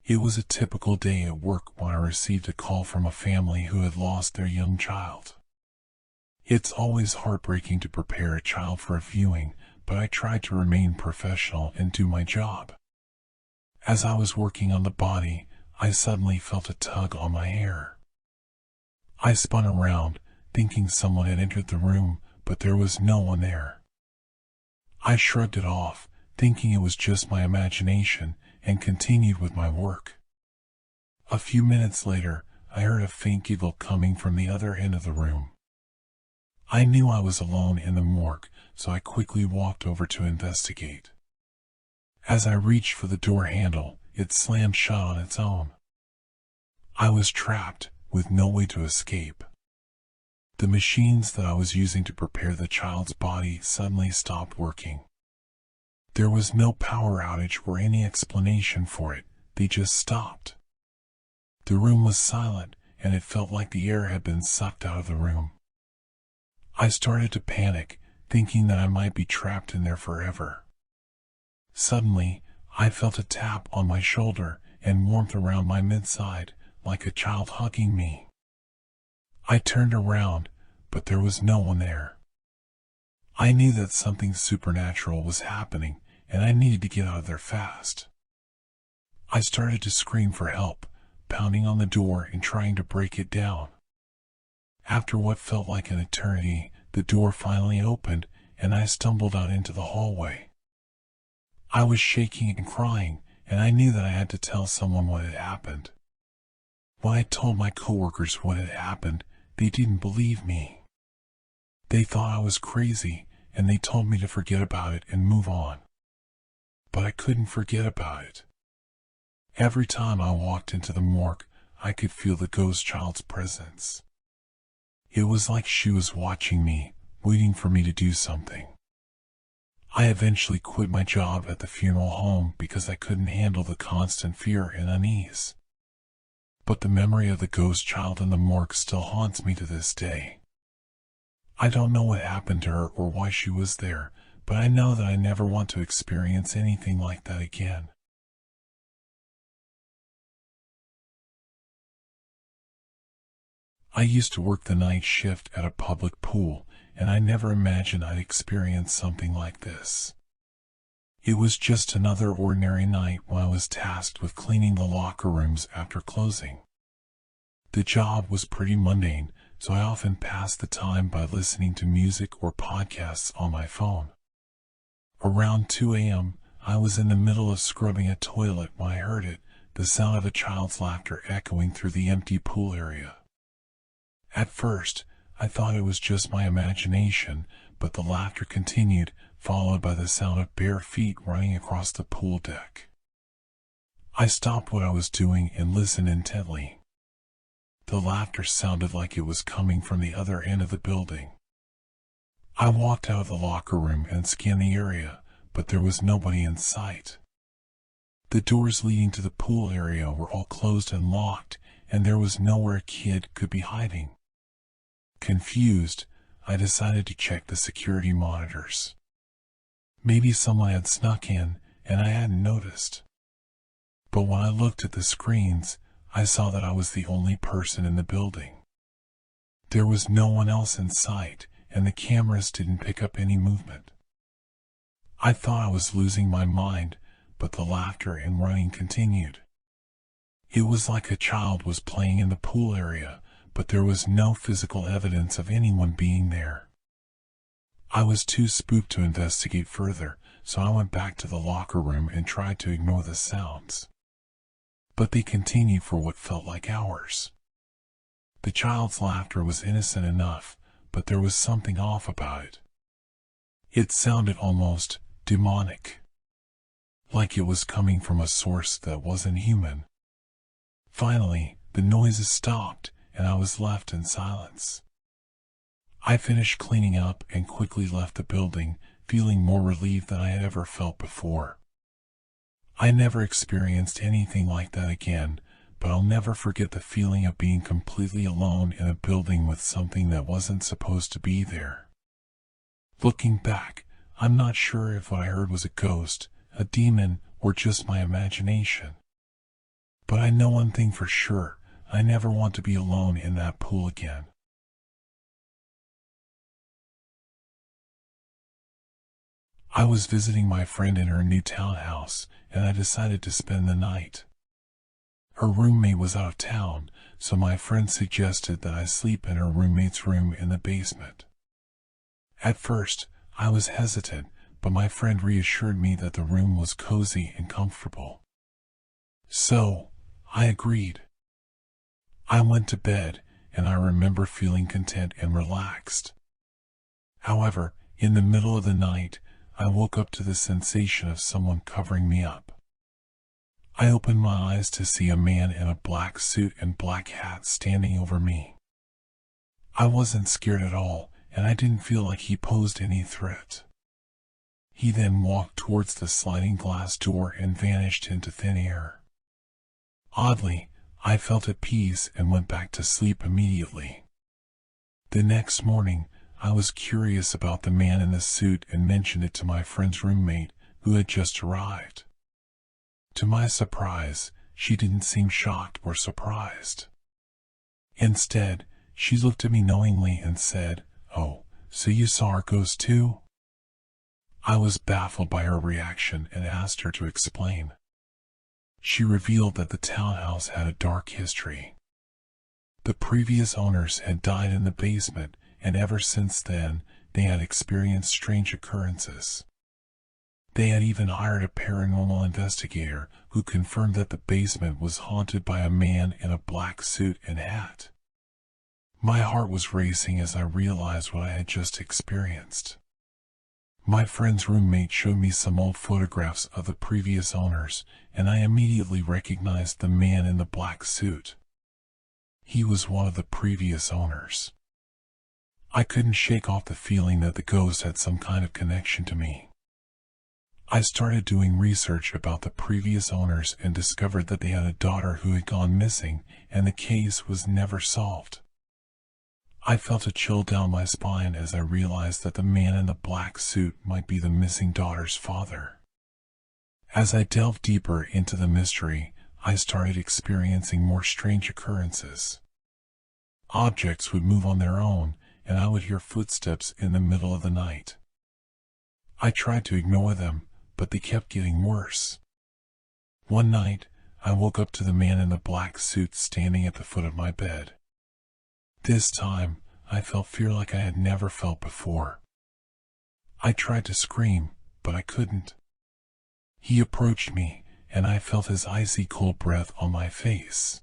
It was a typical day at work when I received a call from a family who had lost their young child. It's always heartbreaking to prepare a child for a viewing, but I tried to remain professional and do my job. As I was working on the body, I suddenly felt a tug on my hair. I spun around, thinking someone had entered the room, but there was no one there. I shrugged it off, thinking it was just my imagination, and continued with my work. A few minutes later, I heard a faint giggle coming from the other end of the room. I knew I was alone in the morgue, so I quickly walked over to investigate. As I reached for the door handle, it slammed shut on its own. I was trapped, with no way to escape. The machines that I was using to prepare the child's body suddenly stopped working. There was no power outage or any explanation for it, they just stopped. The room was silent, and it felt like the air had been sucked out of the room. I started to panic, thinking that I might be trapped in there forever. Suddenly, I felt a tap on my shoulder and warmth around my midside, like a child hugging me. I turned around, but there was no one there. I knew that something supernatural was happening, and I needed to get out of there fast. I started to scream for help, pounding on the door and trying to break it down. After what felt like an eternity, the door finally opened, and I stumbled out into the hallway. I was shaking and crying, and I knew that I had to tell someone what had happened. When I told my coworkers what had happened, they didn't believe me. They thought I was crazy, and they told me to forget about it and move on. But I couldn't forget about it. Every time I walked into the morgue, I could feel the ghost child's presence. It was like she was watching me, waiting for me to do something. I eventually quit my job at the funeral home because I couldn't handle the constant fear and unease. But the memory of the ghost child in the morgue still haunts me to this day. I don't know what happened to her or why she was there, but I know that I never want to experience anything like that again. I used to work the night shift at a public pool, and I never imagined I'd experience something like this. It was just another ordinary night when I was tasked with cleaning the locker rooms after closing. The job was pretty mundane, so I often passed the time by listening to music or podcasts on my phone. Around 2 a.m., I was in the middle of scrubbing a toilet when I heard it, the sound of a child's laughter echoing through the empty pool area. At first, I thought it was just my imagination, but the laughter continued, followed by the sound of bare feet running across the pool deck. I stopped what I was doing and listened intently. The laughter sounded like it was coming from the other end of the building. I walked out of the locker room and scanned the area, but there was nobody in sight. The doors leading to the pool area were all closed and locked, and there was nowhere a kid could be hiding. Confused, I decided to check the security monitors. Maybe someone had snuck in, and I hadn't noticed. But when I looked at the screens, I saw that I was the only person in the building. There was no one else in sight, and the cameras didn't pick up any movement. I thought I was losing my mind, but the laughter and running continued. It was like a child was playing in the pool area, but there was no physical evidence of anyone being there. I was too spooked to investigate further, so I went back to the locker room and tried to ignore the sounds. But they continued for what felt like hours. The child's laughter was innocent enough, but there was something off about it. It sounded almost demonic, like it was coming from a source that wasn't human. Finally, the noises stopped, and I was left in silence. I finished cleaning up and quickly left the building, feeling more relieved than I had ever felt before. I never experienced anything like that again, but I'll never forget the feeling of being completely alone in a building with something that wasn't supposed to be there. Looking back, I'm not sure if what I heard was a ghost, a demon, or just my imagination. But I know one thing for sure, I never want to be alone in that pool again. I was visiting my friend in her new townhouse, and I decided to spend the night. Her roommate was out of town, so my friend suggested that I sleep in her roommate's room in the basement. At first, I was hesitant, but my friend reassured me that the room was cozy and comfortable. So, I agreed. I went to bed, and I remember feeling content and relaxed. However, in the middle of the night, I woke up to the sensation of someone covering me up. I opened my eyes to see a man in a black suit and black hat standing over me. I wasn't scared at all, and I didn't feel like he posed any threat. He then walked towards the sliding glass door and vanished into thin air. Oddly, I felt at peace and went back to sleep immediately. The next morning, I was curious about the man in the suit and mentioned it to my friend's roommate, who had just arrived. To my surprise, she didn't seem shocked or surprised. Instead, she looked at me knowingly and said, "Oh, so you saw our ghost too?" I was baffled by her reaction and asked her to explain. She revealed that the townhouse had a dark history. The previous owners had died in the basement, and ever since then, they had experienced strange occurrences. They had even hired a paranormal investigator who confirmed that the basement was haunted by a man in a black suit and hat. My heart was racing as I realized what I had just experienced. My friend's roommate showed me some old photographs of the previous owners, and I immediately recognized the man in the black suit. He was one of the previous owners. I couldn't shake off the feeling that the ghost had some kind of connection to me. I started doing research about the previous owners and discovered that they had a daughter who had gone missing, and the case was never solved. I felt a chill down my spine as I realized that the man in the black suit might be the missing daughter's father. As I delved deeper into the mystery, I started experiencing more strange occurrences. Objects would move on their own, and I would hear footsteps in the middle of the night. I tried to ignore them, but they kept getting worse. One night, I woke up to the man in the black suit standing at the foot of my bed. This time, I felt fear like I had never felt before. I tried to scream, but I couldn't. He approached me, and I felt his icy cold breath on my face.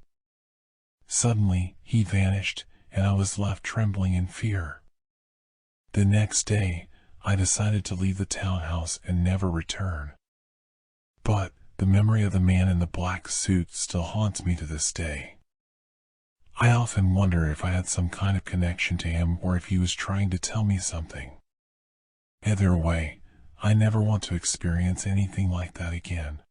Suddenly, he vanished, and I was left trembling in fear. The next day, I decided to leave the townhouse and never return. But the memory of the man in the black suit still haunts me to this day. I often wonder if I had some kind of connection to him or if he was trying to tell me something. Either way, I never want to experience anything like that again.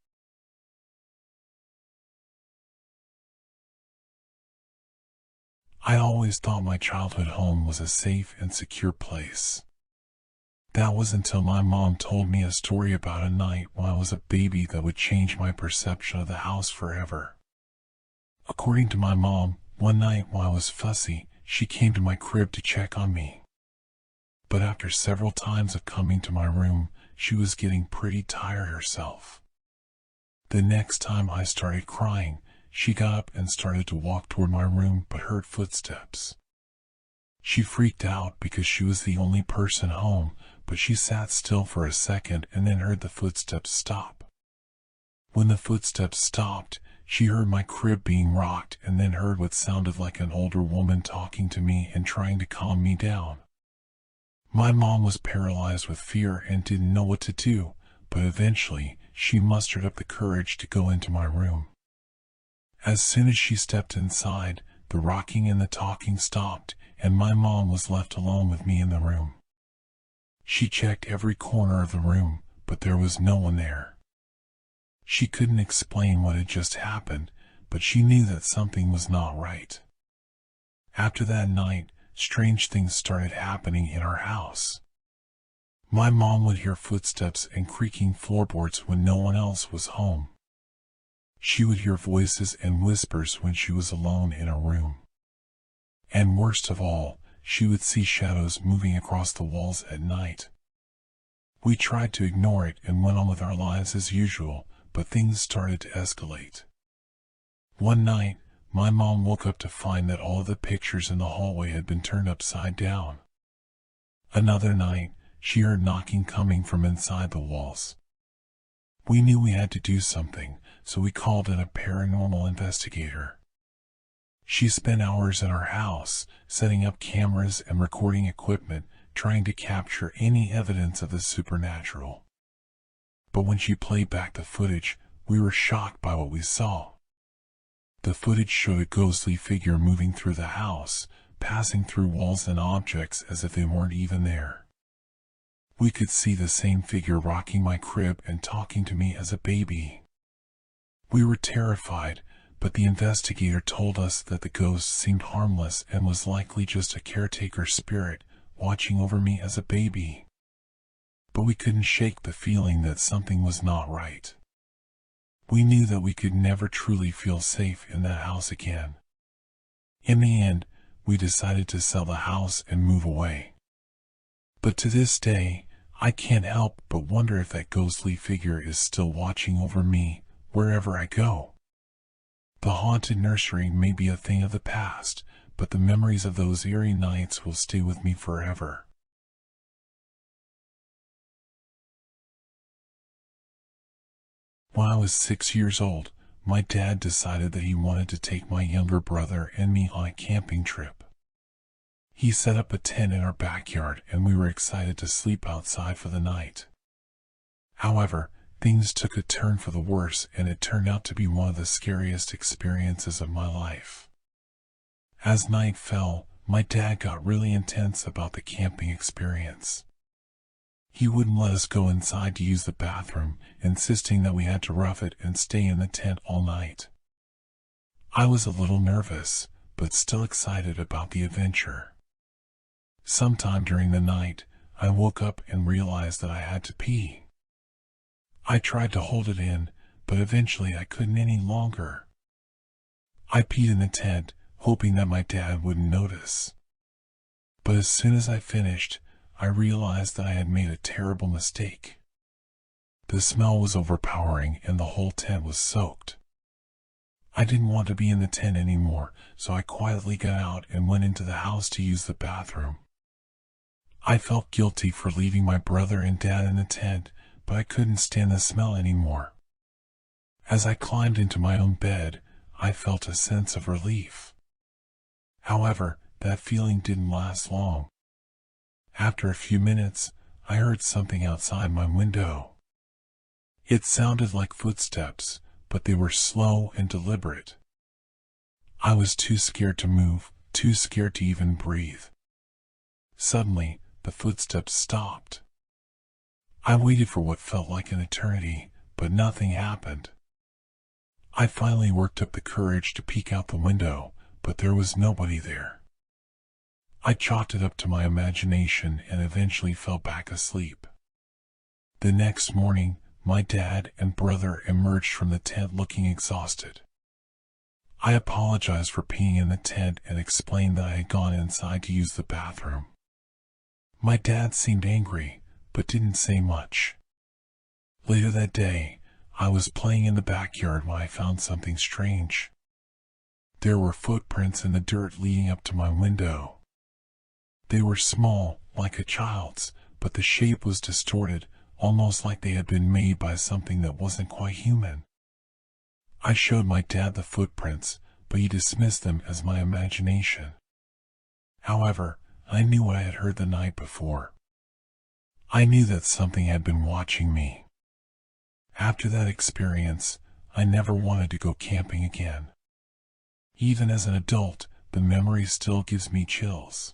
I always thought my childhood home was a safe and secure place. That was until my mom told me a story about a night when I was a baby that would change my perception of the house forever. According to my mom, one night when I was fussy, she came to my crib to check on me. But after several times of coming to my room, she was getting pretty tired herself. The next time I started crying, she got up and started to walk toward my room but heard footsteps. She freaked out because she was the only person home, but she sat still for a second and then heard the footsteps stop. When the footsteps stopped, she heard my crib being rocked and then heard what sounded like an older woman talking to me and trying to calm me down. My mom was paralyzed with fear and didn't know what to do, but eventually she mustered up the courage to go into my room. As soon as she stepped inside, the rocking and the talking stopped, and my mom was left alone with me in the room. She checked every corner of the room, but there was no one there. She couldn't explain what had just happened, but she knew that something was not right. After that night, strange things started happening in our house. My mom would hear footsteps and creaking floorboards when no one else was home. She would hear voices and whispers when she was alone in a room. And worst of all, she would see shadows moving across the walls at night. We tried to ignore it and went on with our lives as usual, but things started to escalate. One night, my mom woke up to find that all of the pictures in the hallway had been turned upside down. Another night, she heard knocking coming from inside the walls. We knew we had to do something, so we called in a paranormal investigator. She spent hours in our house, setting up cameras and recording equipment, trying to capture any evidence of the supernatural. But when she played back the footage, we were shocked by what we saw. The footage showed a ghostly figure moving through the house, passing through walls and objects as if they weren't even there. We could see the same figure rocking my crib and talking to me as a baby. We were terrified, but the investigator told us that the ghost seemed harmless and was likely just a caretaker spirit watching over me as a baby. But we couldn't shake the feeling that something was not right. We knew that we could never truly feel safe in that house again. In the end, we decided to sell the house and move away. But to this day, I can't help but wonder if that ghostly figure is still watching over me wherever I go. The haunted nursery may be a thing of the past, but the memories of those eerie nights will stay with me forever. When I was 6 years old, my dad decided that he wanted to take my younger brother and me on a camping trip. He set up a tent in our backyard and we were excited to sleep outside for the night. However, things took a turn for the worse and it turned out to be one of the scariest experiences of my life. As night fell, my dad got really intense about the camping experience. He wouldn't let us go inside to use the bathroom, insisting that we had to rough it and stay in the tent all night. I was a little nervous, but still excited about the adventure. Sometime during the night, I woke up and realized that I had to pee. I tried to hold it in, but eventually I couldn't any longer. I peed in the tent, hoping that my dad wouldn't notice. But as soon as I finished, I realized that I had made a terrible mistake. The smell was overpowering and the whole tent was soaked. I didn't want to be in the tent anymore, so I quietly got out and went into the house to use the bathroom. I felt guilty for leaving my brother and dad in the tent, but I couldn't stand the smell anymore. As I climbed into my own bed, I felt a sense of relief. However, that feeling didn't last long. After a few minutes, I heard something outside my window. It sounded like footsteps, but they were slow and deliberate. I was too scared to move, too scared to even breathe. Suddenly, the footsteps stopped. I waited for what felt like an eternity, but nothing happened. I finally worked up the courage to peek out the window, but there was nobody there. I chalked it up to my imagination and eventually fell back asleep. The next morning, my dad and brother emerged from the tent looking exhausted. I apologized for peeing in the tent and explained that I had gone inside to use the bathroom. My dad seemed angry, but didn't say much. Later that day, I was playing in the backyard when I found something strange. There were footprints in the dirt leading up to my window. They were small, like a child's, but the shape was distorted, almost like they had been made by something that wasn't quite human. I showed my dad the footprints, but he dismissed them as my imagination. However, I knew what I had heard the night before. I knew that something had been watching me. After that experience, I never wanted to go camping again. Even as an adult, the memory still gives me chills.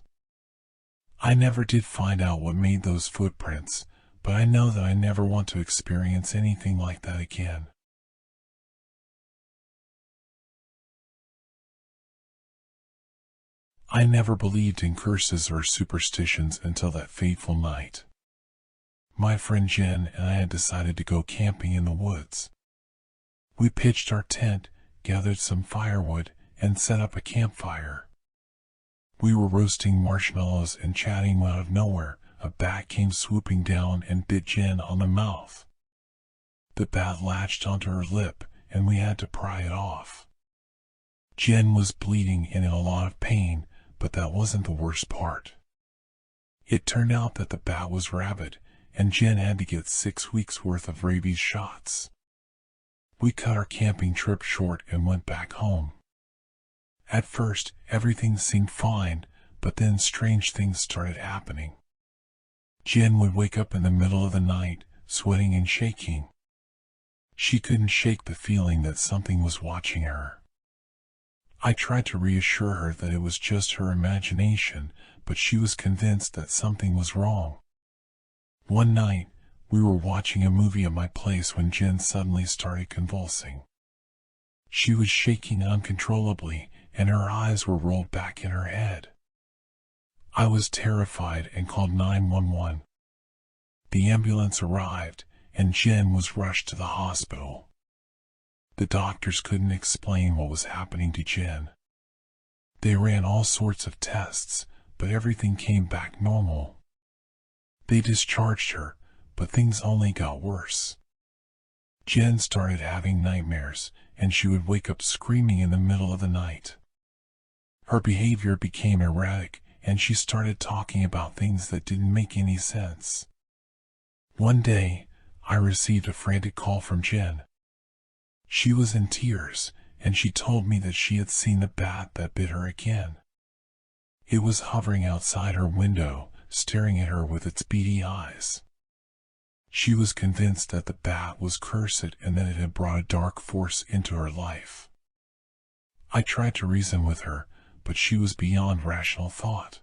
I never did find out what made those footprints, but I know that I never want to experience anything like that again. I never believed in curses or superstitions until that fateful night. My friend Jen and I had decided to go camping in the woods. We pitched our tent, gathered some firewood, and set up a campfire. We were roasting marshmallows and chatting when out of nowhere, a bat came swooping down and bit Jen on the mouth. The bat latched onto her lip, and we had to pry it off. Jen was bleeding and in a lot of pain, but that wasn't the worst part. It turned out that the bat was rabid, and Jen had to get 6 weeks' worth of rabies shots. We cut our camping trip short and went back home. At first, everything seemed fine, but then strange things started happening. Jen would wake up in the middle of the night, sweating and shaking. She couldn't shake the feeling that something was watching her. I tried to reassure her that it was just her imagination, but she was convinced that something was wrong. One night, we were watching a movie at my place when Jen suddenly started convulsing. She was shaking uncontrollably, and her eyes were rolled back in her head. I was terrified and called 911. The ambulance arrived, and Jen was rushed to the hospital. The doctors couldn't explain what was happening to Jen. They ran all sorts of tests, but everything came back normal. They discharged her, but things only got worse. Jen started having nightmares, and she would wake up screaming in the middle of the night. Her behavior became erratic, and she started talking about things that didn't make any sense. One day, I received a frantic call from Jen. She was in tears, and she told me that she had seen the bat that bit her again. It was hovering outside her window, staring at her with its beady eyes. She was convinced that the bat was cursed and that it had brought a dark force into her life. I tried to reason with her, but she was beyond rational thought.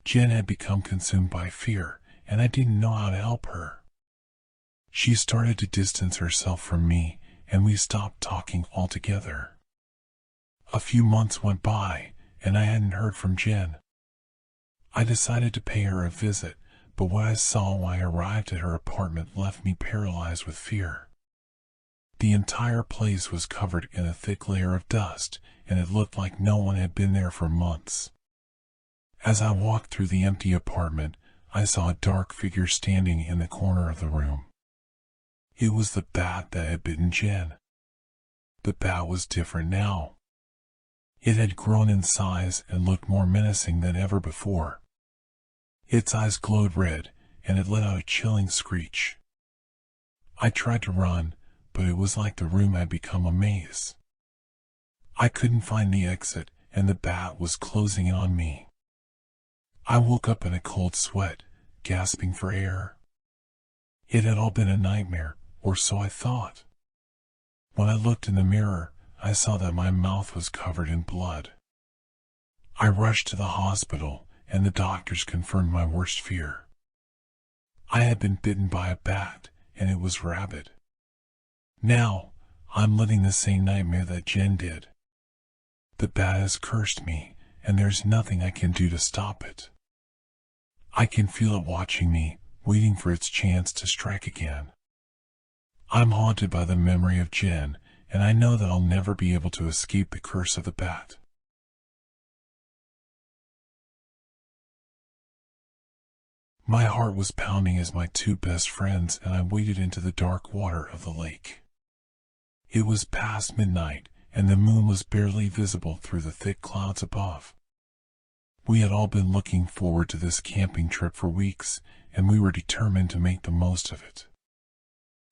Jen had become consumed by fear, and I didn't know how to help her. She started to distance herself from me, and we stopped talking altogether. A few months went by, and I hadn't heard from Jen. I decided to pay her a visit, but what I saw when I arrived at her apartment left me paralyzed with fear. The entire place was covered in a thick layer of dust, and it looked like no one had been there for months. As I walked through the empty apartment, I saw a dark figure standing in the corner of the room. It was the bat that had bitten Jen. The bat was different now. It had grown in size and looked more menacing than ever before. Its eyes glowed red, and it let out a chilling screech. I tried to run, but it was like the room had become a maze. I couldn't find the exit, and the bat was closing in on me. I woke up in a cold sweat, gasping for air. It had all been a nightmare, or so I thought. When I looked in the mirror, I saw that my mouth was covered in blood. I rushed to the hospital, and the doctors confirmed my worst fear. I had been bitten by a bat, and it was rabid. Now, I'm living the same nightmare that Jen did. The bat has cursed me, and there's nothing I can do to stop it. I can feel it watching me, waiting for its chance to strike again. I'm haunted by the memory of Jen, and I know that I'll never be able to escape the curse of the bat. My heart was pounding as my two best friends and I waded into the dark water of the lake. It was past midnight, and the moon was barely visible through the thick clouds above. We had all been looking forward to this camping trip for weeks, and we were determined to make the most of it.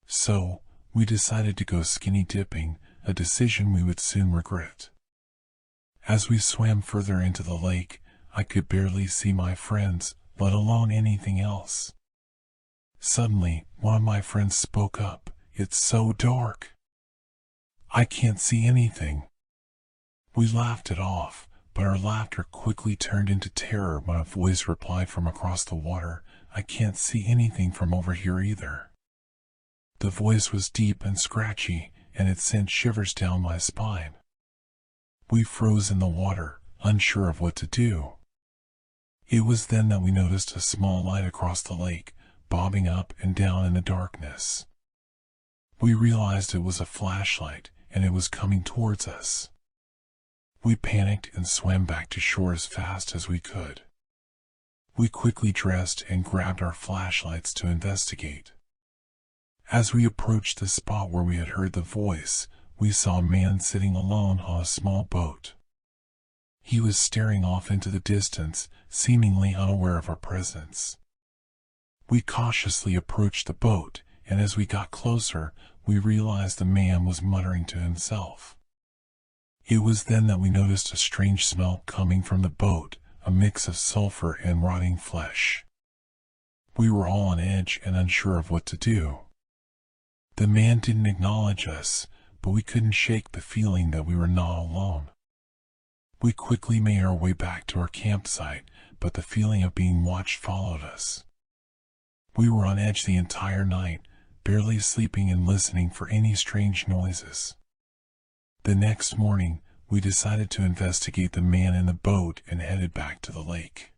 So, we decided to go skinny dipping, a decision we would soon regret. As we swam further into the lake, I could barely see my friends, let alone anything else. Suddenly, one of my friends spoke up. "It's so dark. I can't see anything." We laughed it off, but our laughter quickly turned into terror when a voice replied from across the water, "I can't see anything from over here either." The voice was deep and scratchy, and it sent shivers down my spine. We froze in the water, unsure of what to do. It was then that we noticed a small light across the lake, bobbing up and down in the darkness. We realized it was a flashlight, and it was coming towards us. We panicked and swam back to shore as fast as we could. We quickly dressed and grabbed our flashlights to investigate. As we approached the spot where we had heard the voice, we saw a man sitting alone on a small boat. He was staring off into the distance, seemingly unaware of our presence. We cautiously approached the boat, and as we got closer, we realized the man was muttering to himself. It was then that we noticed a strange smell coming from the boat, a mix of sulfur and rotting flesh. We were all on edge and unsure of what to do. The man didn't acknowledge us, but we couldn't shake the feeling that we were not alone. We quickly made our way back to our campsite, but the feeling of being watched followed us. We were on edge the entire night, barely sleeping and listening for any strange noises. The next morning, we decided to investigate the man in the boat and headed back to the lake.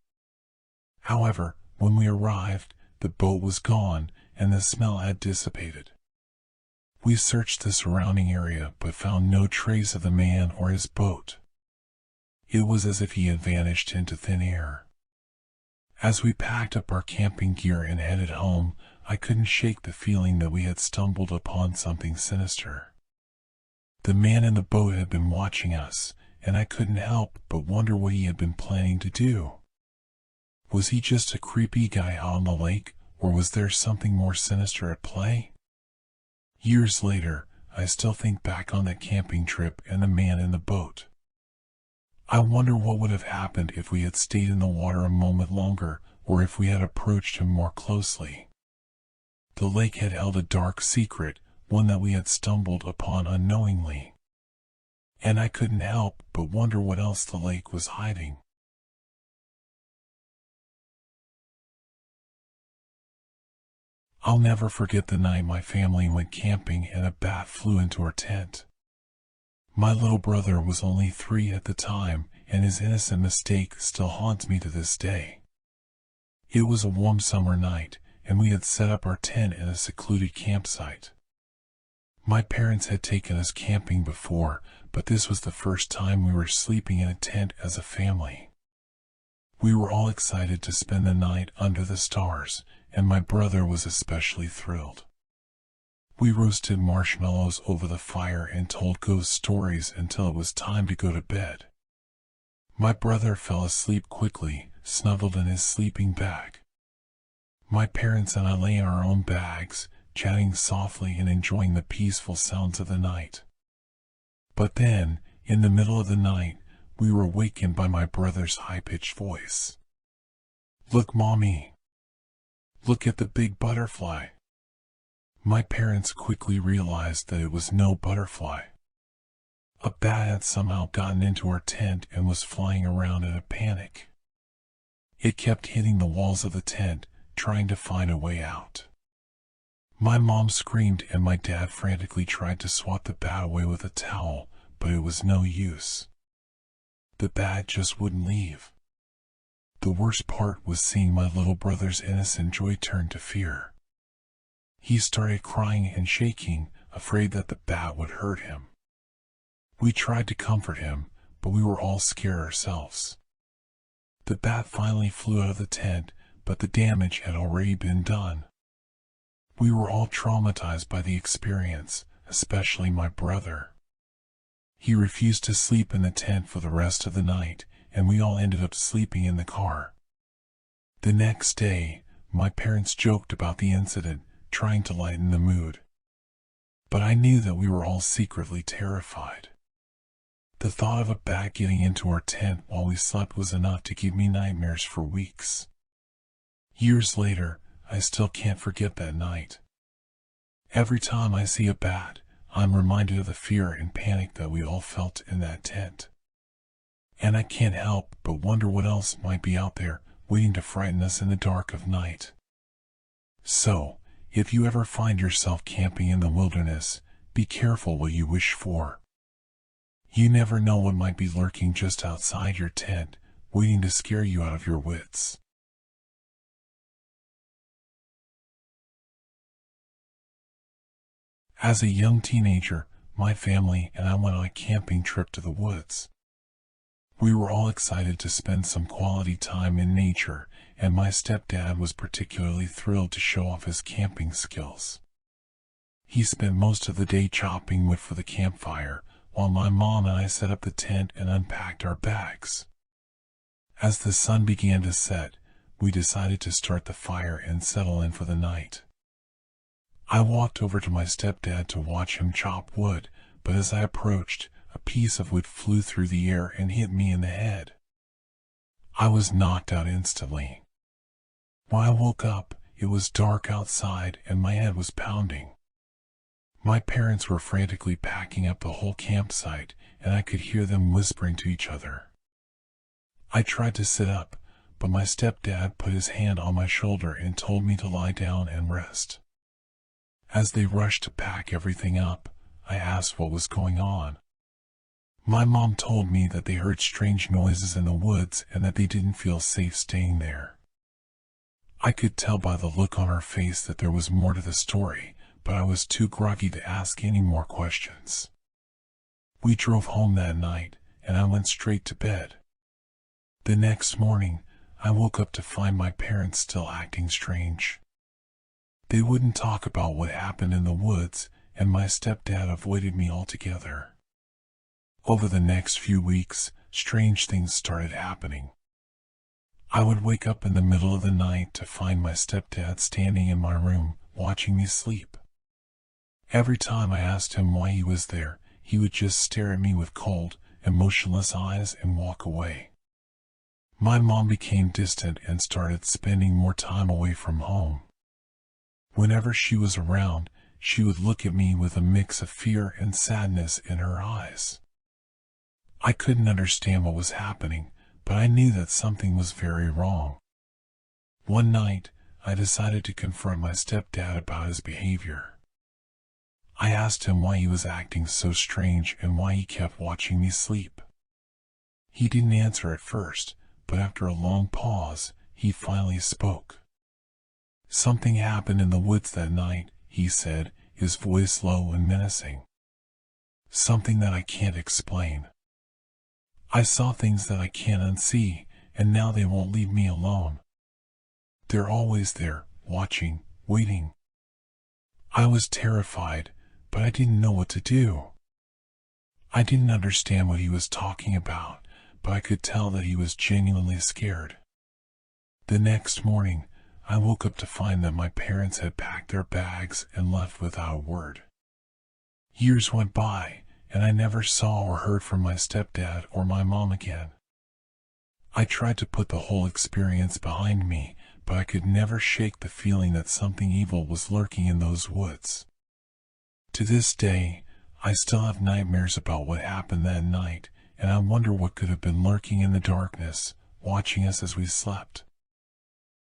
However, when we arrived, the boat was gone and the smell had dissipated. We searched the surrounding area but found no trace of the man or his boat. It was as if he had vanished into thin air. As we packed up our camping gear and headed home, I couldn't shake the feeling that we had stumbled upon something sinister. The man in the boat had been watching us, and I couldn't help but wonder what he had been planning to do. Was he just a creepy guy out on the lake, or was there something more sinister at play? Years later, I still think back on that camping trip and the man in the boat. I wonder what would have happened if we had stayed in the water a moment longer, or if we had approached him more closely. The lake had held a dark secret, one that we had stumbled upon unknowingly. And I couldn't help but wonder what else the lake was hiding. I'll never forget the night my family went camping and a bat flew into our tent. My little brother was only 3 at the time, and his innocent mistake still haunts me to this day. It was a warm summer night, and we had set up our tent in a secluded campsite. My parents had taken us camping before, but this was the first time we were sleeping in a tent as a family. We were all excited to spend the night under the stars, and my brother was especially thrilled. We roasted marshmallows over the fire and told ghost stories until it was time to go to bed. My brother fell asleep quickly, snuggled in his sleeping bag. My parents and I lay in our own bags, chatting softly and enjoying the peaceful sounds of the night. But then, in the middle of the night, we were wakened by my brother's high-pitched voice. "Look, Mommy! Look at the big butterfly!" My parents quickly realized that it was no butterfly. A bat had somehow gotten into our tent and was flying around in a panic. It kept hitting the walls of the tent, trying to find a way out. My mom screamed and my dad frantically tried to swat the bat away with a towel, but it was no use. The bat just wouldn't leave. The worst part was seeing my little brother's innocent joy turn to fear. He started crying and shaking, afraid that the bat would hurt him. We tried to comfort him, but we were all scared ourselves. The bat finally flew out of the tent, but the damage had already been done. We were all traumatized by the experience, especially my brother. He refused to sleep in the tent for the rest of the night, and we all ended up sleeping in the car. The next day, my parents joked about the incident, trying to lighten the mood. But I knew that we were all secretly terrified. The thought of a bat getting into our tent while we slept was enough to give me nightmares for weeks. Years later, I still can't forget that night. Every time I see a bat, I'm reminded of the fear and panic that we all felt in that tent. And I can't help but wonder what else might be out there, waiting to frighten us in the dark of night. So, if you ever find yourself camping in the wilderness, be careful what you wish for. You never know what might be lurking just outside your tent, waiting to scare you out of your wits. As a young teenager, my family and I went on a camping trip to the woods. We were all excited to spend some quality time in nature, and my stepdad was particularly thrilled to show off his camping skills. He spent most of the day chopping wood for the campfire, while my mom and I set up the tent and unpacked our bags. As the sun began to set, we decided to start the fire and settle in for the night. I walked over to my stepdad to watch him chop wood, but as I approached, a piece of wood flew through the air and hit me in the head. I was knocked out instantly. When I woke up, it was dark outside and my head was pounding. My parents were frantically packing up the whole campsite, and I could hear them whispering to each other. I tried to sit up, but my stepdad put his hand on my shoulder and told me to lie down and rest. As they rushed to pack everything up, I asked what was going on. My mom told me that they heard strange noises in the woods and that they didn't feel safe staying there. I could tell by the look on her face that there was more to the story, but I was too groggy to ask any more questions. We drove home that night, and I went straight to bed. The next morning, I woke up to find my parents still acting strange. They wouldn't talk about what happened in the woods, and my stepdad avoided me altogether. Over the next few weeks, strange things started happening. I would wake up in the middle of the night to find my stepdad standing in my room, watching me sleep. Every time I asked him why he was there, he would just stare at me with cold, emotionless eyes and walk away. My mom became distant and started spending more time away from home. Whenever she was around, she would look at me with a mix of fear and sadness in her eyes. I couldn't understand what was happening, but I knew that something was very wrong. One night, I decided to confront my stepdad about his behavior. I asked him why he was acting so strange and why he kept watching me sleep. He didn't answer at first, but after a long pause, he finally spoke. "Something happened in the woods that night," he said, his voice low and menacing. "Something that I can't explain. I saw things that I can't unsee, and now they won't leave me alone. They're always there, watching, waiting. I was terrified, but I didn't know what to do. I didn't understand what he was talking about, but I could tell that he was genuinely scared. The next morning, I woke up to find that my parents had packed their bags and left without a word. Years went by, and I never saw or heard from my stepdad or my mom again. I tried to put the whole experience behind me, but I could never shake the feeling that something evil was lurking in those woods. To this day, I still have nightmares about what happened that night, and I wonder what could have been lurking in the darkness, watching us as we slept.